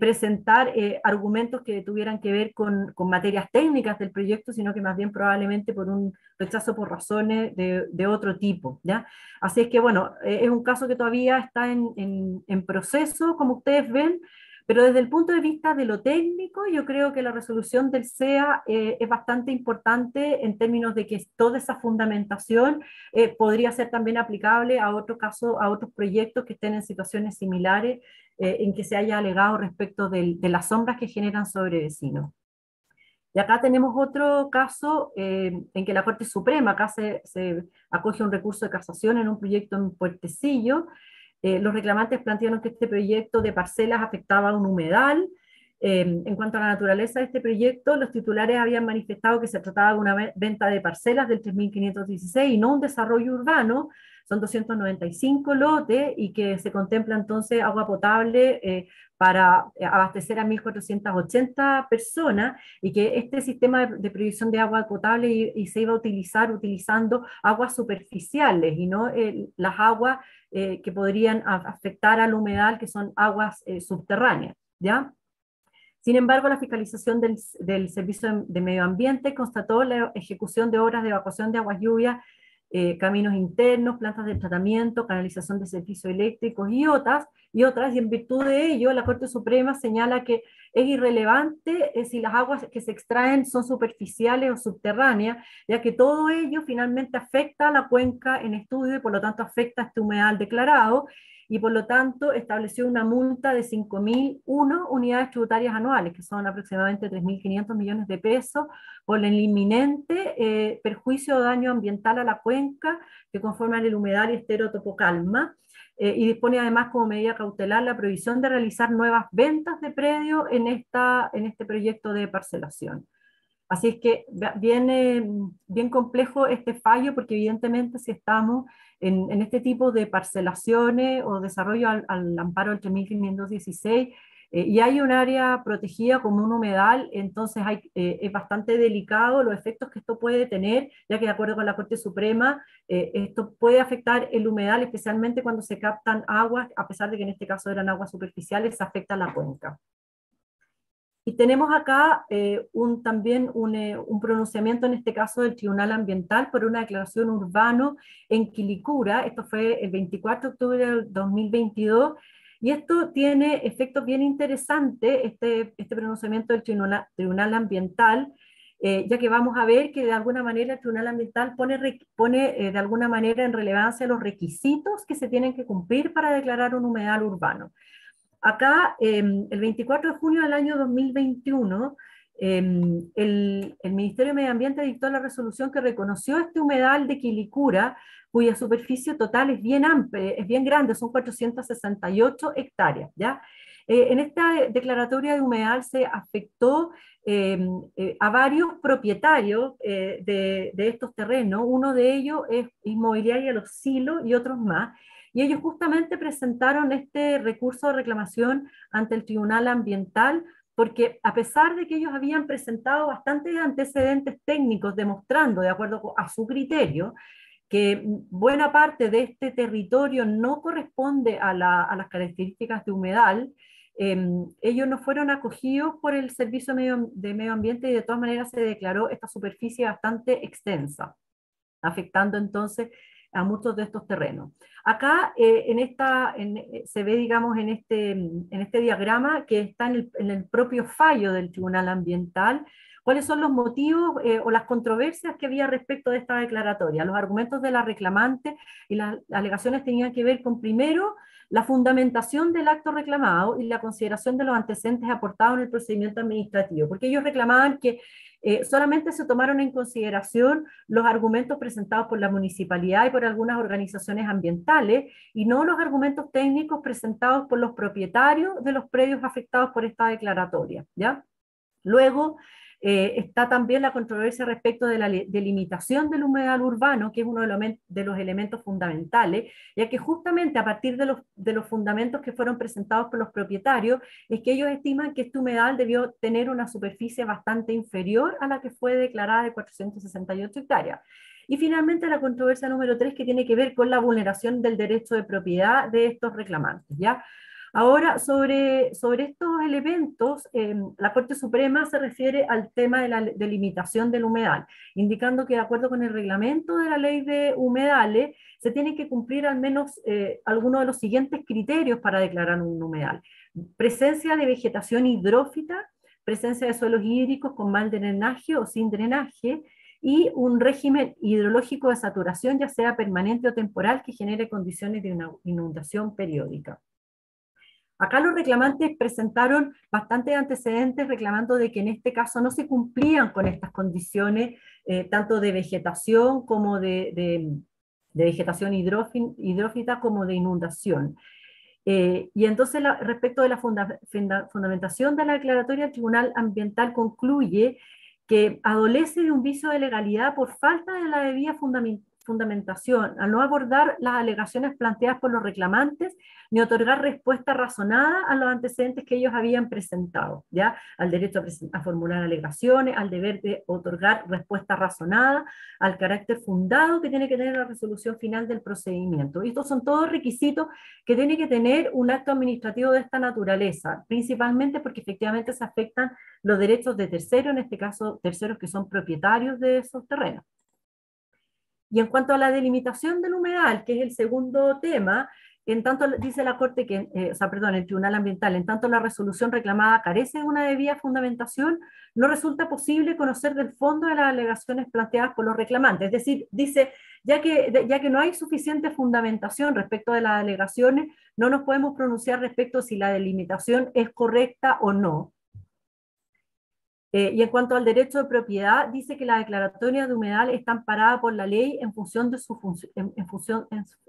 presentar argumentos que tuvieran que ver con materias técnicas del proyecto, sino que más bien probablemente por un rechazo por razones de otro tipo, ¿ya? Así es que, bueno, es un caso que todavía está en proceso, como ustedes ven, pero desde el punto de vista de lo técnico, yo creo que la resolución del SEA es bastante importante en términos de que toda esa fundamentación podría ser también aplicable a otros casos, a otros proyectos que estén en situaciones similares en que se haya alegado respecto de las sombras que generan sobre vecinos. Y acá tenemos otro caso en que la Corte Suprema, acá se acoge un recurso de casación en un proyecto en Puertecillo. Los reclamantes plantearon que este proyecto de parcelas afectaba a un humedal. En cuanto a la naturaleza de este proyecto, los titulares habían manifestado que se trataba de una venta de parcelas del 3516 y no un desarrollo urbano. Son 295 lotes y que se contempla entonces agua potable para abastecer a 1.480 personas y que este sistema de provisión de agua potable y se iba a utilizar utilizando aguas superficiales y no las aguas que podrían afectar al humedal, que son aguas subterráneas, ¿ya? Sin embargo, la fiscalización del Servicio de Medio Ambiente constató la ejecución de obras de evacuación de aguas lluvias, caminos internos, plantas de tratamiento, canalización de servicios eléctricos y en virtud de ello, la Corte Suprema señala que es irrelevante si las aguas que se extraen son superficiales o subterráneas, ya que todo ello finalmente afecta a la cuenca en estudio y por lo tanto afecta a este humedal declarado, y por lo tanto estableció una multa de 5.001 unidades tributarias anuales, que son aproximadamente 3.500 millones de pesos, por el inminente perjuicio o daño ambiental a la cuenca que conforman el humedal y estero Topocalma, y dispone además como medida cautelar la prohibición de realizar nuevas ventas de predio en este proyecto de parcelación. Así es que viene bien complejo este fallo porque evidentemente si estamos en este tipo de parcelaciones o desarrollo al amparo del 3516 y hay un área protegida como un humedal, entonces es bastante delicado los efectos que esto puede tener, ya que de acuerdo con la Corte Suprema, esto puede afectar el humedal, especialmente cuando se captan aguas, a pesar de que en este caso eran aguas superficiales, se afecta la cuenca. Y tenemos acá también un pronunciamiento, en este caso del Tribunal Ambiental, por una declaración urbano en Quilicura. Esto fue el 24 de octubre del 2022. Y esto tiene efectos bien interesantes, este pronunciamiento del Tribunal Ambiental, ya que vamos a ver que de alguna manera el Tribunal Ambiental pone de alguna manera en relevancia los requisitos que se tienen que cumplir para declarar un humedal urbano. Acá, el 24 de junio del año 2021, el Ministerio de Medio Ambiente dictó la resolución que reconoció este humedal de Quilicura, cuya superficie total es bien amplia, es bien grande, son 468 hectáreas, ¿ya? En esta declaratoria de humedal se afectó a varios propietarios de estos terrenos. Uno de ellos es Inmobiliaria Los Silos y otros más. Y ellos justamente presentaron este recurso de reclamación ante el Tribunal Ambiental porque a pesar de que ellos habían presentado bastantes antecedentes técnicos demostrando, de acuerdo a su criterio, que buena parte de este territorio no corresponde a las características de humedal, ellos no fueron acogidos por el Servicio de Medio Ambiente y de todas maneras se declaró esta superficie bastante extensa, afectando entonces a muchos de estos terrenos. Acá se ve, digamos, en este diagrama que está en el propio fallo del Tribunal Ambiental, cuáles son los motivos o las controversias que había respecto de esta declaratoria. Los argumentos de la reclamante y las alegaciones tenían que ver con, primero, la fundamentación del acto reclamado y la consideración de los antecedentes aportados en el procedimiento administrativo, porque ellos reclamaban que solamente se tomaron en consideración los argumentos presentados por la municipalidad y por algunas organizaciones ambientales, y no los argumentos técnicos presentados por los propietarios de los predios afectados por esta declaratoria, ¿ya? Luego, está también la controversia respecto de la delimitación del humedal urbano, que es uno de los elementos fundamentales, ya que justamente a partir de los fundamentos que fueron presentados por los propietarios, es que ellos estiman que este humedal debió tener una superficie bastante inferior a la que fue declarada de 468 hectáreas. Y finalmente la controversia número 3, que tiene que ver con la vulneración del derecho de propiedad de estos reclamantes, ¿ya? Ahora, sobre estos elementos, la Corte Suprema se refiere al tema de la delimitación del humedal, indicando que de acuerdo con el reglamento de la ley de humedales, se tiene que cumplir al menos algunos de los siguientes criterios para declarar un humedal. Presencia de vegetación hidrófita, presencia de suelos hídricos con mal drenaje o sin drenaje, y un régimen hidrológico de saturación, ya sea permanente o temporal, que genere condiciones de una inundación periódica. Acá los reclamantes presentaron bastantes antecedentes reclamando de que en este caso no se cumplían con estas condiciones, tanto de vegetación como de vegetación hidrófita como de inundación. Y entonces respecto de la fundamentación de la declaratoria, el Tribunal Ambiental concluye que adolece de un vicio de legalidad por falta de la debida fundamentación, al no abordar las alegaciones planteadas por los reclamantes, ni otorgar respuesta razonada a los antecedentes que ellos habían presentado, ¿ya? Al derecho a formular alegaciones, al deber de otorgar respuesta razonada, al carácter fundado que tiene que tener la resolución final del procedimiento. Y estos son todos requisitos que tiene que tener un acto administrativo de esta naturaleza, principalmente porque efectivamente se afectan los derechos de terceros, en este caso terceros que son propietarios de esos terrenos. Y en cuanto a la delimitación del humedal, que es el segundo tema, en tanto dice la Corte que, el Tribunal Ambiental, en tanto la resolución reclamada carece de una debida fundamentación, no resulta posible conocer del fondo de las alegaciones planteadas por los reclamantes. Es decir, dice, ya que no hay suficiente fundamentación respecto de las alegaciones, no nos podemos pronunciar respecto si la delimitación es correcta o no. Y en cuanto al derecho de propiedad, dice que la declaratoria de humedal está amparada por la ley en función de su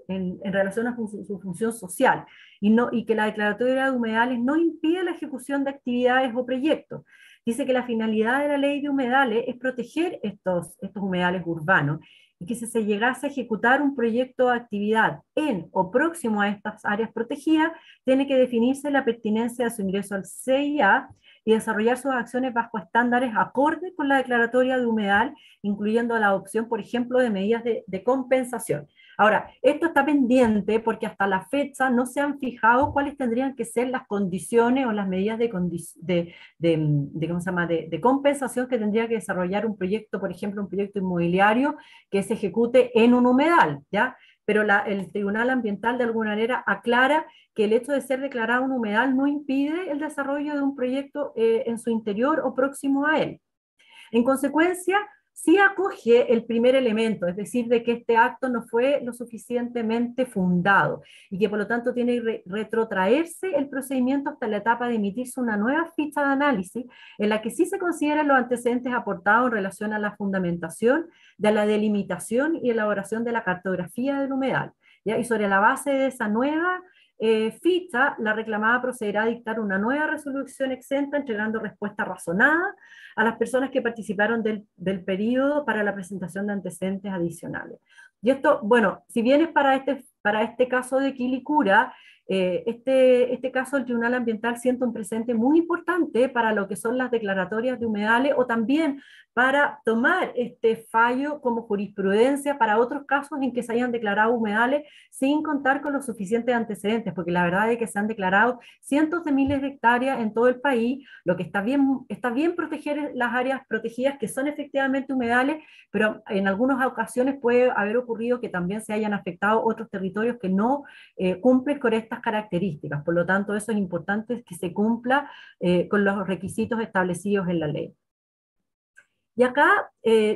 en relación a su función social, y que la declaratoria de humedales no impide la ejecución de actividades o proyectos. Dice que la finalidad de la ley de humedales es proteger estos humedales urbanos, y que si se llegase a ejecutar un proyecto o actividad en o próximo a estas áreas protegidas, tiene que definirse la pertinencia de su ingreso al CIA y desarrollar sus acciones bajo estándares acordes con la declaratoria de humedal, incluyendo la adopción, por ejemplo, de medidas de compensación. Ahora, esto está pendiente porque hasta la fecha no se han fijado cuáles tendrían que ser las condiciones o las medidas de compensación que tendría que desarrollar un proyecto, por ejemplo, un proyecto inmobiliario que se ejecute en un humedal, ¿ya? Pero el Tribunal Ambiental de alguna manera aclara que el hecho de ser declarado un humedal no impide el desarrollo de un proyecto en su interior o próximo a él. En consecuencia, sí acoge el primer elemento, es decir, de que este acto no fue lo suficientemente fundado y que por lo tanto tiene que retrotraerse el procedimiento hasta la etapa de emitirse una nueva ficha de análisis en la que sí se consideran los antecedentes aportados en relación a la fundamentación, de la delimitación y elaboración de la cartografía del humedal, ¿ya? Y sobre la base de esa nueva ficha, la reclamada procederá a dictar una nueva resolución exenta, entregando respuesta razonada a las personas que participaron del periodo para la presentación de antecedentes adicionales. Y esto, bueno, si bien es para este caso de Quilicura, este caso del Tribunal Ambiental sienta un presente muy importante para lo que son las declaratorias de humedales o también para tomar este fallo como jurisprudencia para otros casos en que se hayan declarado humedales sin contar con los suficientes antecedentes, porque la verdad es que se han declarado cientos de miles de hectáreas en todo el país, lo que está bien proteger las áreas protegidas que son efectivamente humedales, pero en algunas ocasiones puede haber ocurrido que también se hayan afectado otros territorios que no cumplen con estas características. Por lo tanto, eso es importante que se cumpla con los requisitos establecidos en la ley. Y acá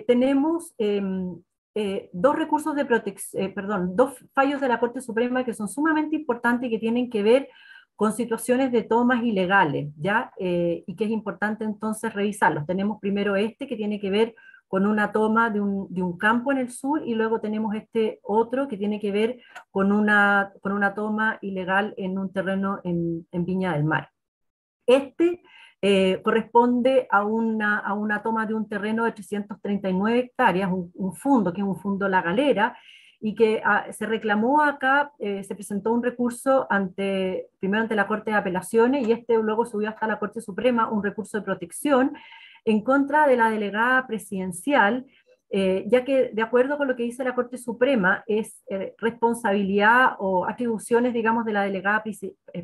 tenemos dos recursos de protección, dos fallos de la Corte Suprema que son sumamente importantes y que tienen que ver con situaciones de tomas ilegales, ¿ya? Y que es importante entonces revisarlos. Tenemos primero este que tiene que ver con una toma de un campo en el sur, y luego tenemos este otro que tiene que ver con una toma ilegal en un terreno en Viña del Mar. Este corresponde a una toma de un terreno de 339 hectáreas, un fundo, que es un fundo La Galera, y que se reclamó acá, se presentó un recurso primero ante la Corte de Apelaciones, y este luego subió hasta la Corte Suprema, un recurso de protección en contra de la delegada presidencial, ya que de acuerdo con lo que dice la Corte Suprema, es responsabilidad o atribuciones, digamos, de la delegada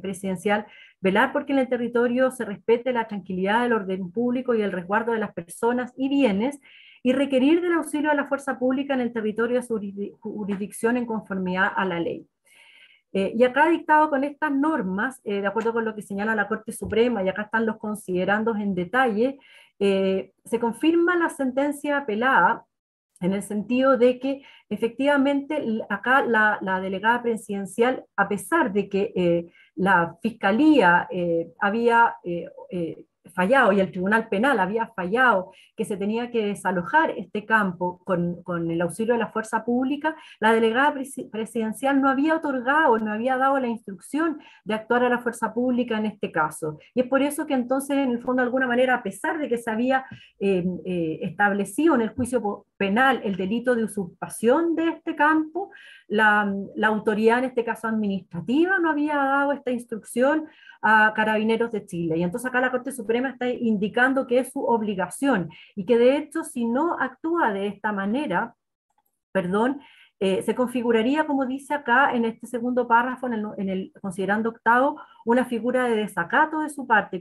presidencial velar porque en el territorio se respete la tranquilidad, el orden público y el resguardo de las personas y bienes, y requerir del auxilio de la fuerza pública en el territorio de su jurisdicción en conformidad a la ley. Y acá dictado con estas normas, de acuerdo con lo que señala la Corte Suprema, y acá están los considerandos en detalle, se confirma la sentencia apelada en el sentido de que efectivamente acá la delegada presidencial, a pesar de que la Fiscalía había fallado y el Tribunal Penal había fallado que se tenía que desalojar este campo con el auxilio de la fuerza pública, la delegada presidencial no había otorgado, no había dado la instrucción de actuar a la fuerza pública en este caso. Y es por eso que entonces, en el fondo, de alguna manera, a pesar de que se había establecido en el juicio penal el delito de usurpación de este campo, la autoridad, en este caso administrativa, no había dado esta instrucción a Carabineros de Chile. Y entonces acá la Corte Suprema está indicando que es su obligación y que de hecho si no actúa de esta manera, perdón, se configuraría, como dice acá en este segundo párrafo, en el considerando octavo, una figura de desacato de su parte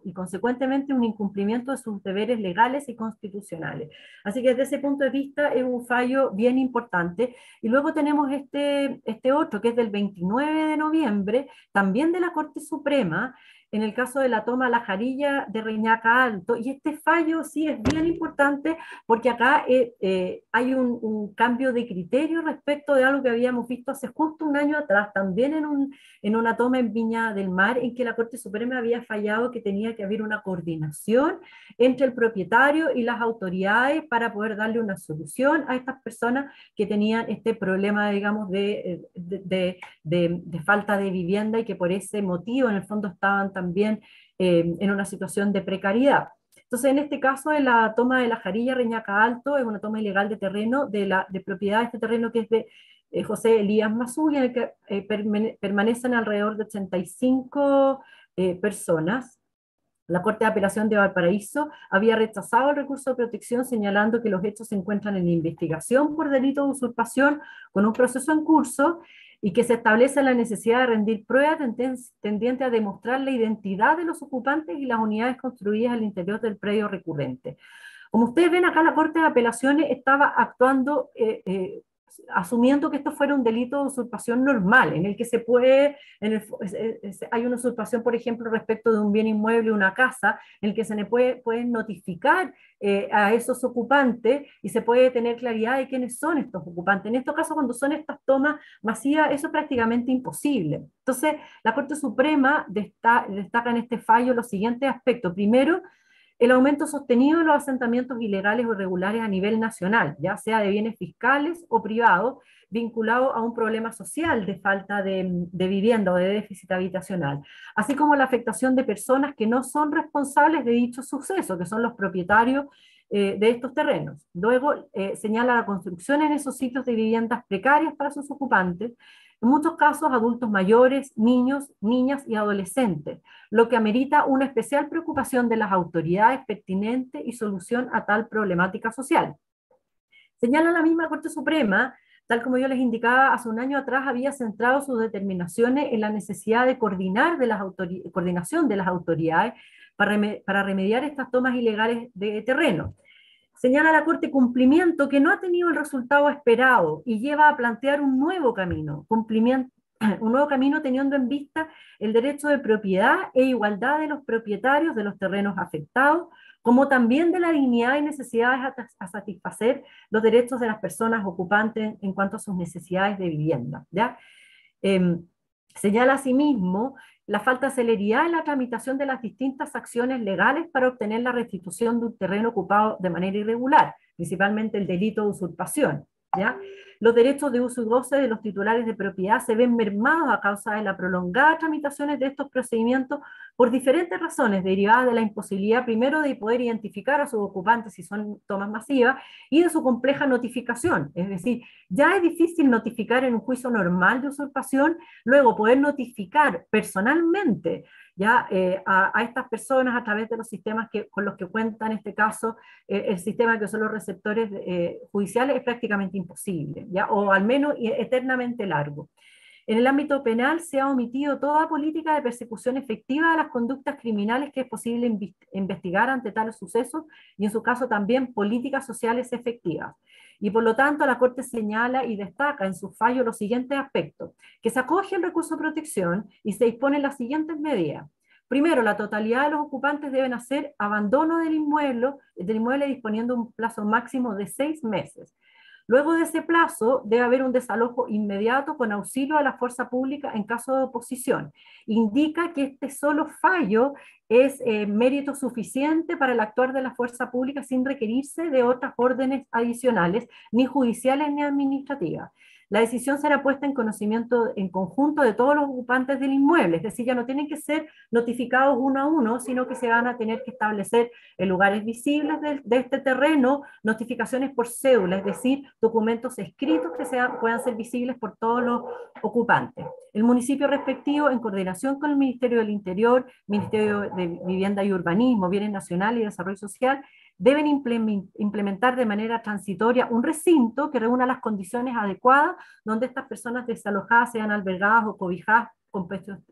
y consecuentemente un incumplimiento de sus deberes legales y constitucionales. Así que desde ese punto de vista es un fallo bien importante. Y luego tenemos este otro, que es del 29 de noviembre, también de la Corte Suprema, en el caso de la toma a La Jarilla de Reñaca Alto, y este fallo sí es bien importante porque acá hay un cambio de criterio respecto de algo que habíamos visto hace justo un año atrás, también en una toma en Viña del Mar, en que la Corte Suprema había fallado que tenía que haber una coordinación entre el propietario y las autoridades para poder darle una solución a estas personas que tenían este problema, digamos, de falta de vivienda y que por ese motivo en el fondo estaban también en una situación de precariedad. Entonces, en este caso, en la toma de La Jarilla Reñaca Alto, es una toma ilegal de terreno, de propiedad de este terreno que es de José Elías Mazú, en el que permanecen alrededor de 85 personas. La Corte de Apelación de Valparaíso había rechazado el recurso de protección, señalando que los hechos se encuentran en investigación por delito de usurpación con un proceso en curso y que se establece la necesidad de rendir pruebas tendientes a demostrar la identidad de los ocupantes y las unidades construidas al interior del predio recurrente. Como ustedes ven acá, la Corte de Apelaciones estaba actuando asumiendo que esto fuera un delito de usurpación normal, en el que se puede, hay una usurpación, por ejemplo, respecto de un bien inmueble, una casa, en el que se le pueden notificar a esos ocupantes y se puede tener claridad de quiénes son estos ocupantes. En estos casos, cuando son estas tomas masivas, eso es prácticamente imposible. Entonces, la Corte Suprema destaca en este fallo los siguientes aspectos. Primero, el aumento sostenido de los asentamientos ilegales o irregulares a nivel nacional, ya sea de bienes fiscales o privados, vinculado a un problema social de falta de vivienda o de déficit habitacional, así como la afectación de personas que no son responsables de dicho suceso, que son los propietarios de estos terrenos. Luego señala la construcción en esos sitios de viviendas precarias para sus ocupantes, en muchos casos adultos mayores, niños, niñas y adolescentes, lo que amerita una especial preocupación de las autoridades pertinentes y solución a tal problemática social. Señala la misma Corte Suprema, tal como yo les indicaba, hace un año atrás había centrado sus determinaciones en la necesidad de coordinación de las autoridades para remediar estas tomas ilegales de terreno. Señala la Corte cumplimiento que no ha tenido el resultado esperado y lleva a plantear un nuevo camino, un nuevo camino teniendo en vista el derecho de propiedad e igualdad de los propietarios de los terrenos afectados, como también de la dignidad y necesidades a satisfacer los derechos de las personas ocupantes en cuanto a sus necesidades de vivienda. ¿Ya? Señala asimismo la falta de celeridad en la tramitación de las distintas acciones legales para obtener la restitución de un terreno ocupado de manera irregular, principalmente el delito de usurpación. ¿Ya? Los derechos de uso y goce de los titulares de propiedad se ven mermados a causa de la prolongada tramitaciones de estos procedimientos por diferentes razones derivadas de la imposibilidad primero de poder identificar a sus ocupantes si son tomas masivas y de su compleja notificación. Es decir, ya es difícil notificar en un juicio normal de usurpación, luego poder notificar personalmente ya a estas personas a través de los sistemas con los que cuenta en este caso el sistema que son los receptores judiciales es prácticamente imposible, ¿ya? O al menos eternamente largo. En el ámbito penal se ha omitido toda política de persecución efectiva de las conductas criminales que es posible investigar ante tales sucesos y en su caso también políticas sociales efectivas. Y por lo tanto la Corte señala y destaca en su fallo los siguientes aspectos, que se acoge el recurso de protección y se disponen las siguientes medidas. Primero, la totalidad de los ocupantes deben hacer abandono del inmueble disponiendo un plazo máximo de 6 meses. Luego de ese plazo, debe haber un desalojo inmediato con auxilio a la fuerza pública en caso de oposición. Indica que este solo fallo es mérito suficiente para el actuar de la fuerza pública sin requerirse de otras órdenes adicionales, ni judiciales ni administrativas. La decisión será puesta en conocimiento en conjunto de todos los ocupantes del inmueble, es decir, ya no tienen que ser notificados uno a uno, sino que se van a tener que establecer en lugares visibles de este terreno, notificaciones por cédula, es decir, documentos escritos que puedan ser visibles por todos los ocupantes. El municipio respectivo, en coordinación con el Ministerio del Interior, Ministerio de Vivienda y Urbanismo, Bienes Nacionales y Desarrollo Social, deben implementar de manera transitoria un recinto que reúna las condiciones adecuadas donde estas personas desalojadas sean albergadas o cobijadas con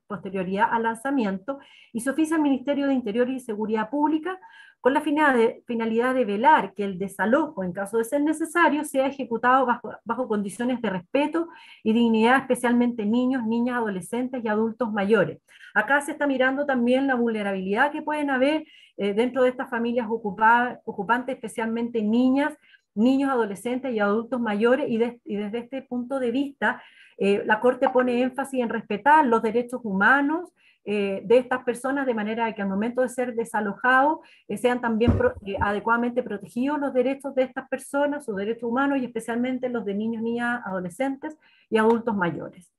posterioridad al lanzamiento, y se oficia al Ministerio de Interior y Seguridad Pública con la finalidad de velar que el desalojo, en caso de ser necesario, sea ejecutado bajo condiciones de respeto y dignidad, especialmente niños, niñas, adolescentes y adultos mayores. Acá se está mirando también la vulnerabilidad que pueden haber dentro de estas familias ocupantes, especialmente niñas, niños, adolescentes y adultos mayores, y desde este punto de vista, la Corte pone énfasis en respetar los derechos humanos de estas personas, de manera que al momento de ser desalojados sean también adecuadamente protegidos los derechos de estas personas, sus derechos humanos, y especialmente los de niños, niñas, adolescentes y adultos mayores.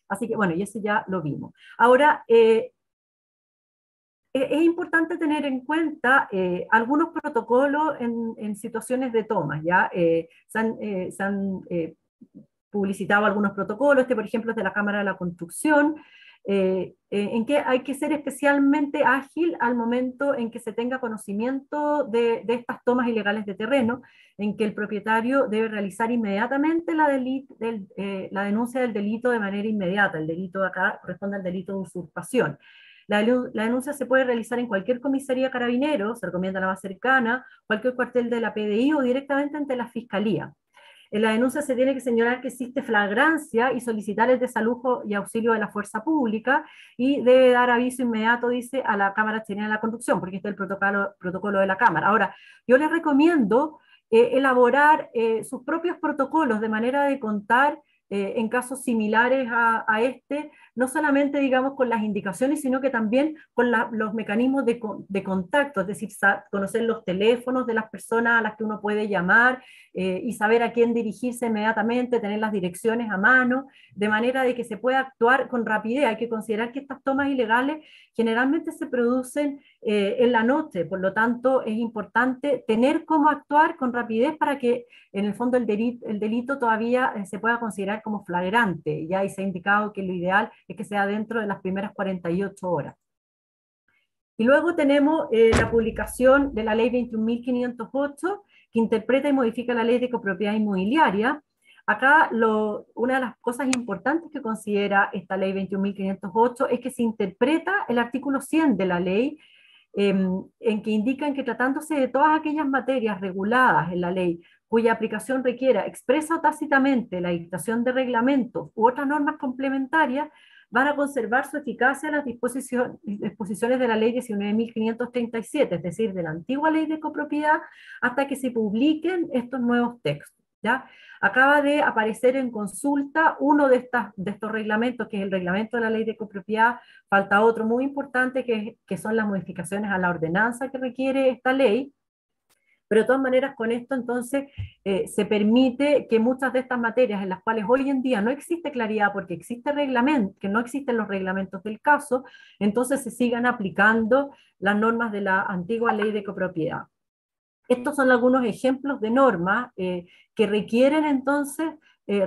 Así que bueno, y ese ya lo vimos. Ahora, es importante tener en cuenta algunos protocolos en situaciones de tomas, ¿ya? Se han publicitado algunos protocolos, este por ejemplo es de la Cámara de la Construcción, en que hay que ser especialmente ágil al momento en que se tenga conocimiento de estas tomas ilegales de terreno, en que el propietario debe realizar inmediatamente la denuncia del delito de manera inmediata. El delito de acá corresponde al delito de usurpación. La denuncia se puede realizar en cualquier comisaría carabinero, se recomienda la más cercana, cualquier cuartel de la PDI o directamente ante la Fiscalía. En la denuncia se tiene que señalar que existe flagrancia y solicitar el desalojo y auxilio de la fuerza pública, y debe dar aviso inmediato, dice, a la Cámara Chilena de la Construcción, porque este es el protocolo de la Cámara. Ahora, yo les recomiendo elaborar sus propios protocolos de manera de contar en casos similares a este, no solamente, digamos, con las indicaciones, sino que también con los mecanismos de contacto, es decir, conocer los teléfonos de las personas a las que uno puede llamar y saber a quién dirigirse inmediatamente, tener las direcciones a mano, de manera de que se pueda actuar con rapidez. Hay que considerar que estas tomas ilegales generalmente se producen en la noche, por lo tanto es importante tener cómo actuar con rapidez para que en el fondo el delito todavía se pueda considerar como flagrante, ya y se ha indicado que lo ideal es que sea dentro de las primeras 48 horas. Y luego tenemos la publicación de la ley 21.508, que interpreta y modifica la ley de copropiedad inmobiliaria. Acá una de las cosas importantes que considera esta ley 21.508 es que se interpreta el artículo 100 de la ley, en que indican que tratándose de todas aquellas materias reguladas en la ley cuya aplicación requiera expresa o tácitamente la dictación de reglamentos u otras normas complementarias, van a conservar su eficacia las disposiciones de la ley 19.537, es decir, de la antigua ley de copropiedad, hasta que se publiquen estos nuevos textos. ¿Ya? Acaba de aparecer en consulta uno de estos reglamentos, que es el reglamento de la ley de copropiedad. Falta otro muy importante, que son las modificaciones a la ordenanza que requiere esta ley. Pero de todas maneras, con esto entonces se permite que muchas de estas materias en las cuales hoy en día no existe claridad porque existe reglamento, que no existen los reglamentos del caso, entonces se sigan aplicando las normas de la antigua ley de copropiedad. Estos son algunos ejemplos de normas que requieren entonces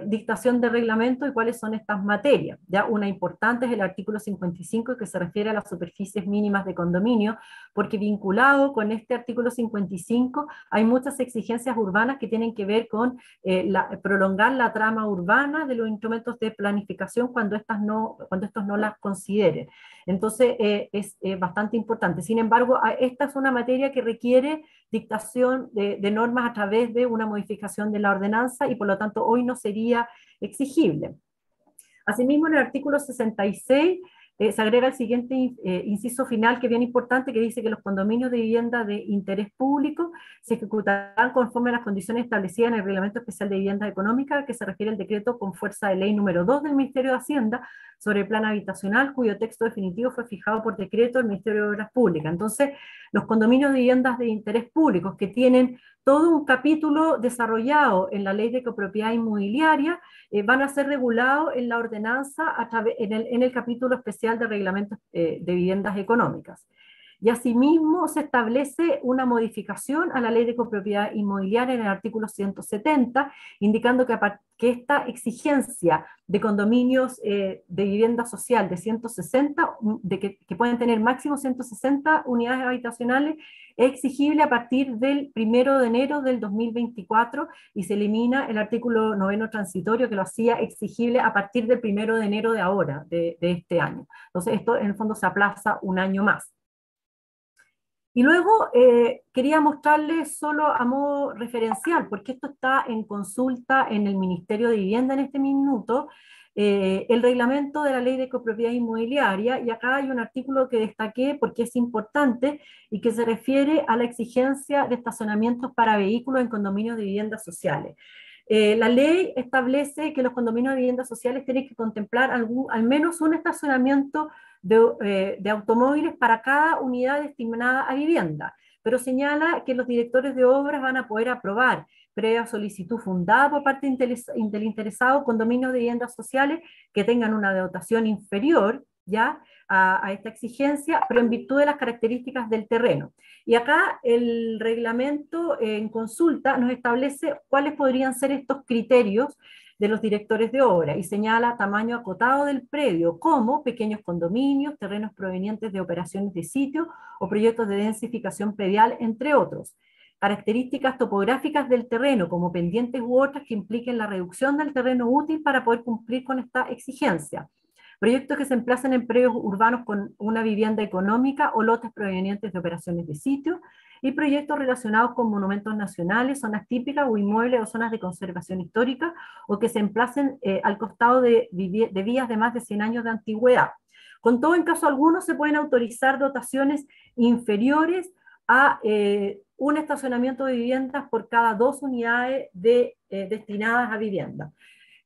dictación de reglamento y cuáles son estas materias. Ya una importante es el artículo 55 que se refiere a las superficies mínimas de condominio, porque vinculado con este artículo 55 hay muchas exigencias urbanas que tienen que ver con prolongar la trama urbana de los instrumentos de planificación cuando estos no las consideren. Entonces es bastante importante. Sin embargo, esta es una materia que requiere dictación de normas a través de una modificación de la ordenanza y por lo tanto hoy no sería exigible. Asimismo, en el artículo 66 se agrega el siguiente inciso final, que es bien importante, que dice que los condominios de vivienda de interés público se ejecutarán conforme a las condiciones establecidas en el Reglamento Especial de Vivienda Económica, que se refiere al decreto con fuerza de ley número 2 del Ministerio de Hacienda sobre el plan habitacional, cuyo texto definitivo fue fijado por decreto del Ministerio de Obras Públicas. Entonces, los condominios de viviendas de interés público que tienen todo un capítulo desarrollado en la ley de copropiedad inmobiliaria, van a ser regulados en la ordenanza en el capítulo especial de reglamentos de viviendas económicas. Y asimismo se establece una modificación a la ley de copropiedad inmobiliaria en el artículo 170, indicando que esta exigencia de condominios de vivienda social de 160, que pueden tener máximo 160 unidades habitacionales, es exigible a partir del 1 de enero del 2024 y se elimina el artículo 9 transitorio que lo hacía exigible a partir del 1 de enero de ahora, de este año. Entonces esto en el fondo se aplaza un año más. Y luego quería mostrarles solo a modo referencial, porque esto está en consulta en el Ministerio de Vivienda en este minuto, el reglamento de la ley de copropiedad inmobiliaria, y acá hay un artículo que destaqué porque es importante y que se refiere a la exigencia de estacionamientos para vehículos en condominios de viviendas sociales. La ley establece que los condominios de viviendas sociales tienen que contemplar al menos un estacionamiento de automóviles para cada unidad destinada a vivienda, pero señala que los directores de obras van a poder aprobar, previa solicitud fundada por parte del interesado, condominios de viviendas sociales que tengan una dotación inferior ya a esta exigencia, pero en virtud de las características del terreno. Y acá el reglamento en consulta nos establece cuáles podrían ser estos criterios de los directores de obra y señala tamaño acotado del predio, como pequeños condominios, terrenos provenientes de operaciones de sitio o proyectos de densificación predial, entre otros. Características topográficas del terreno, como pendientes u otras que impliquen la reducción del terreno útil para poder cumplir con esta exigencia. Proyectos que se emplacen en predios urbanos con una vivienda económica o lotes provenientes de operaciones de sitio, y proyectos relacionados con monumentos nacionales, zonas típicas o inmuebles o zonas de conservación histórica, o que se emplacen al costado de vías de más de 100 años de antigüedad. Con todo, en caso alguno, se pueden autorizar dotaciones inferiores a un estacionamiento de viviendas por cada 2 unidades destinadas a vivienda.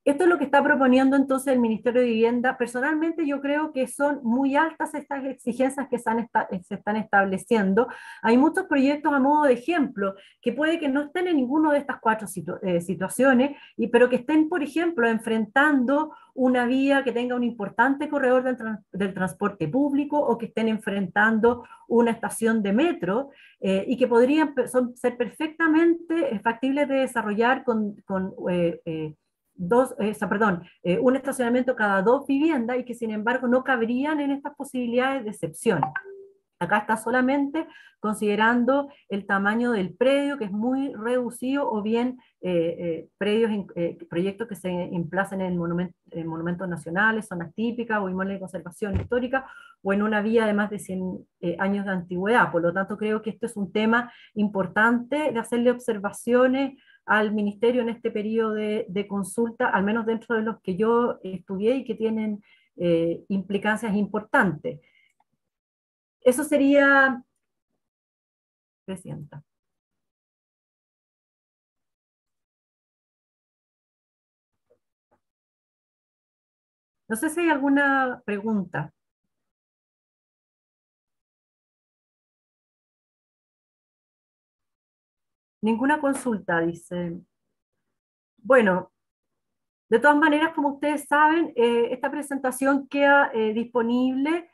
Esto es lo que está proponiendo entonces el Ministerio de Vivienda. Personalmente yo creo que son muy altas estas exigencias que se están estableciendo. Hay muchos proyectos a modo de ejemplo que puede que no estén en ninguna de estas cuatro situaciones, pero que estén, por ejemplo, enfrentando una vía que tenga un importante corredor del transporte público o que estén enfrentando una estación de metro y que podrían ser perfectamente factibles de desarrollar un estacionamiento cada dos viviendas y que sin embargo no cabrían en estas posibilidades de excepción. Acá está solamente considerando el tamaño del predio, que es muy reducido, o bien proyectos que se emplacen en monumentos nacionales, zonas típicas, o inmuebles de conservación histórica, o en una vía de más de 100 años de antigüedad. Por lo tanto, creo que esto es un tema importante de hacerle observaciones al Ministerio en este periodo de consulta, al menos dentro de los que yo estudié y que tienen implicancias importantes. Eso sería, Presidenta. No sé si hay alguna pregunta. Ninguna consulta, dice. Bueno, de todas maneras, como ustedes saben, esta presentación queda disponible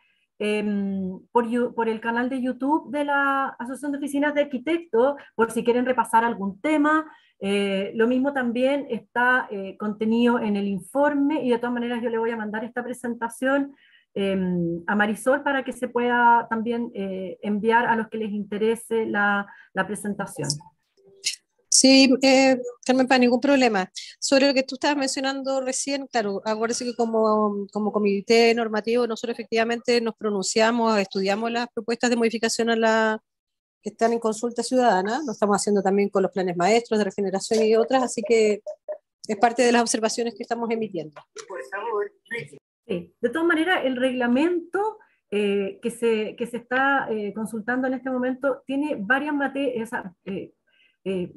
por el canal de YouTube de la Asociación de Oficinas de Arquitectos, por si quieren repasar algún tema. Lo mismo también está contenido en el informe y de todas maneras yo le voy a mandar esta presentación a Marisol para que se pueda también enviar a los que les interese la presentación. Sí, Carmen, para ningún problema. Sobre lo que tú estabas mencionando recién, claro, acuérdese que como comité normativo nosotros efectivamente nos pronunciamos, estudiamos las propuestas de modificación que están en consulta ciudadana, lo estamos haciendo también con los planes maestros de regeneración y otras, así que es parte de las observaciones que estamos emitiendo. Sí. De todas maneras, el reglamento que se está consultando en este momento tiene varias materias,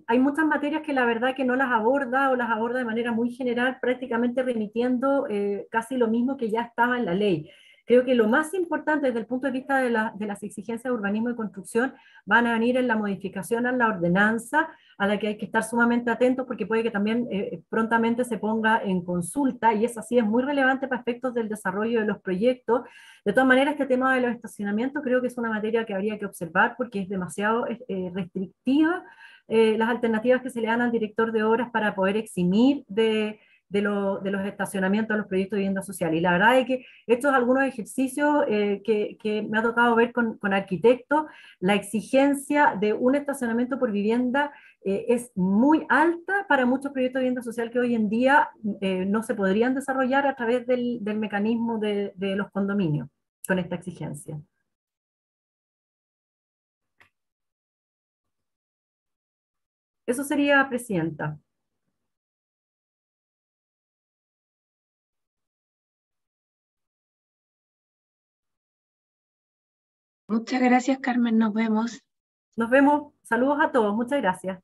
hay muchas materias que la verdad que no las aborda o las aborda de manera muy general, prácticamente remitiendo casi lo mismo que ya estaba en la ley. Creo que lo más importante desde el punto de vista de las exigencias de urbanismo y construcción van a venir en la modificación a la ordenanza, a la que hay que estar sumamente atentos porque puede que también prontamente se ponga en consulta, y eso sí es muy relevante para efectos del desarrollo de los proyectos. De todas maneras, este tema de los estacionamientos creo que es una materia que habría que observar porque es demasiado restrictiva las alternativas que se le dan al director de obras para poder eximir de los estacionamientos a los proyectos de vivienda social. Y la verdad es que estos algunos ejercicios que me ha tocado ver con arquitectos, la exigencia de un estacionamiento por vivienda es muy alta para muchos proyectos de vivienda social que hoy en día no se podrían desarrollar a través del mecanismo de los condominios con esta exigencia. Eso sería, Presidenta. Muchas gracias, Carmen. Nos vemos. Nos vemos. Saludos a todos. Muchas gracias.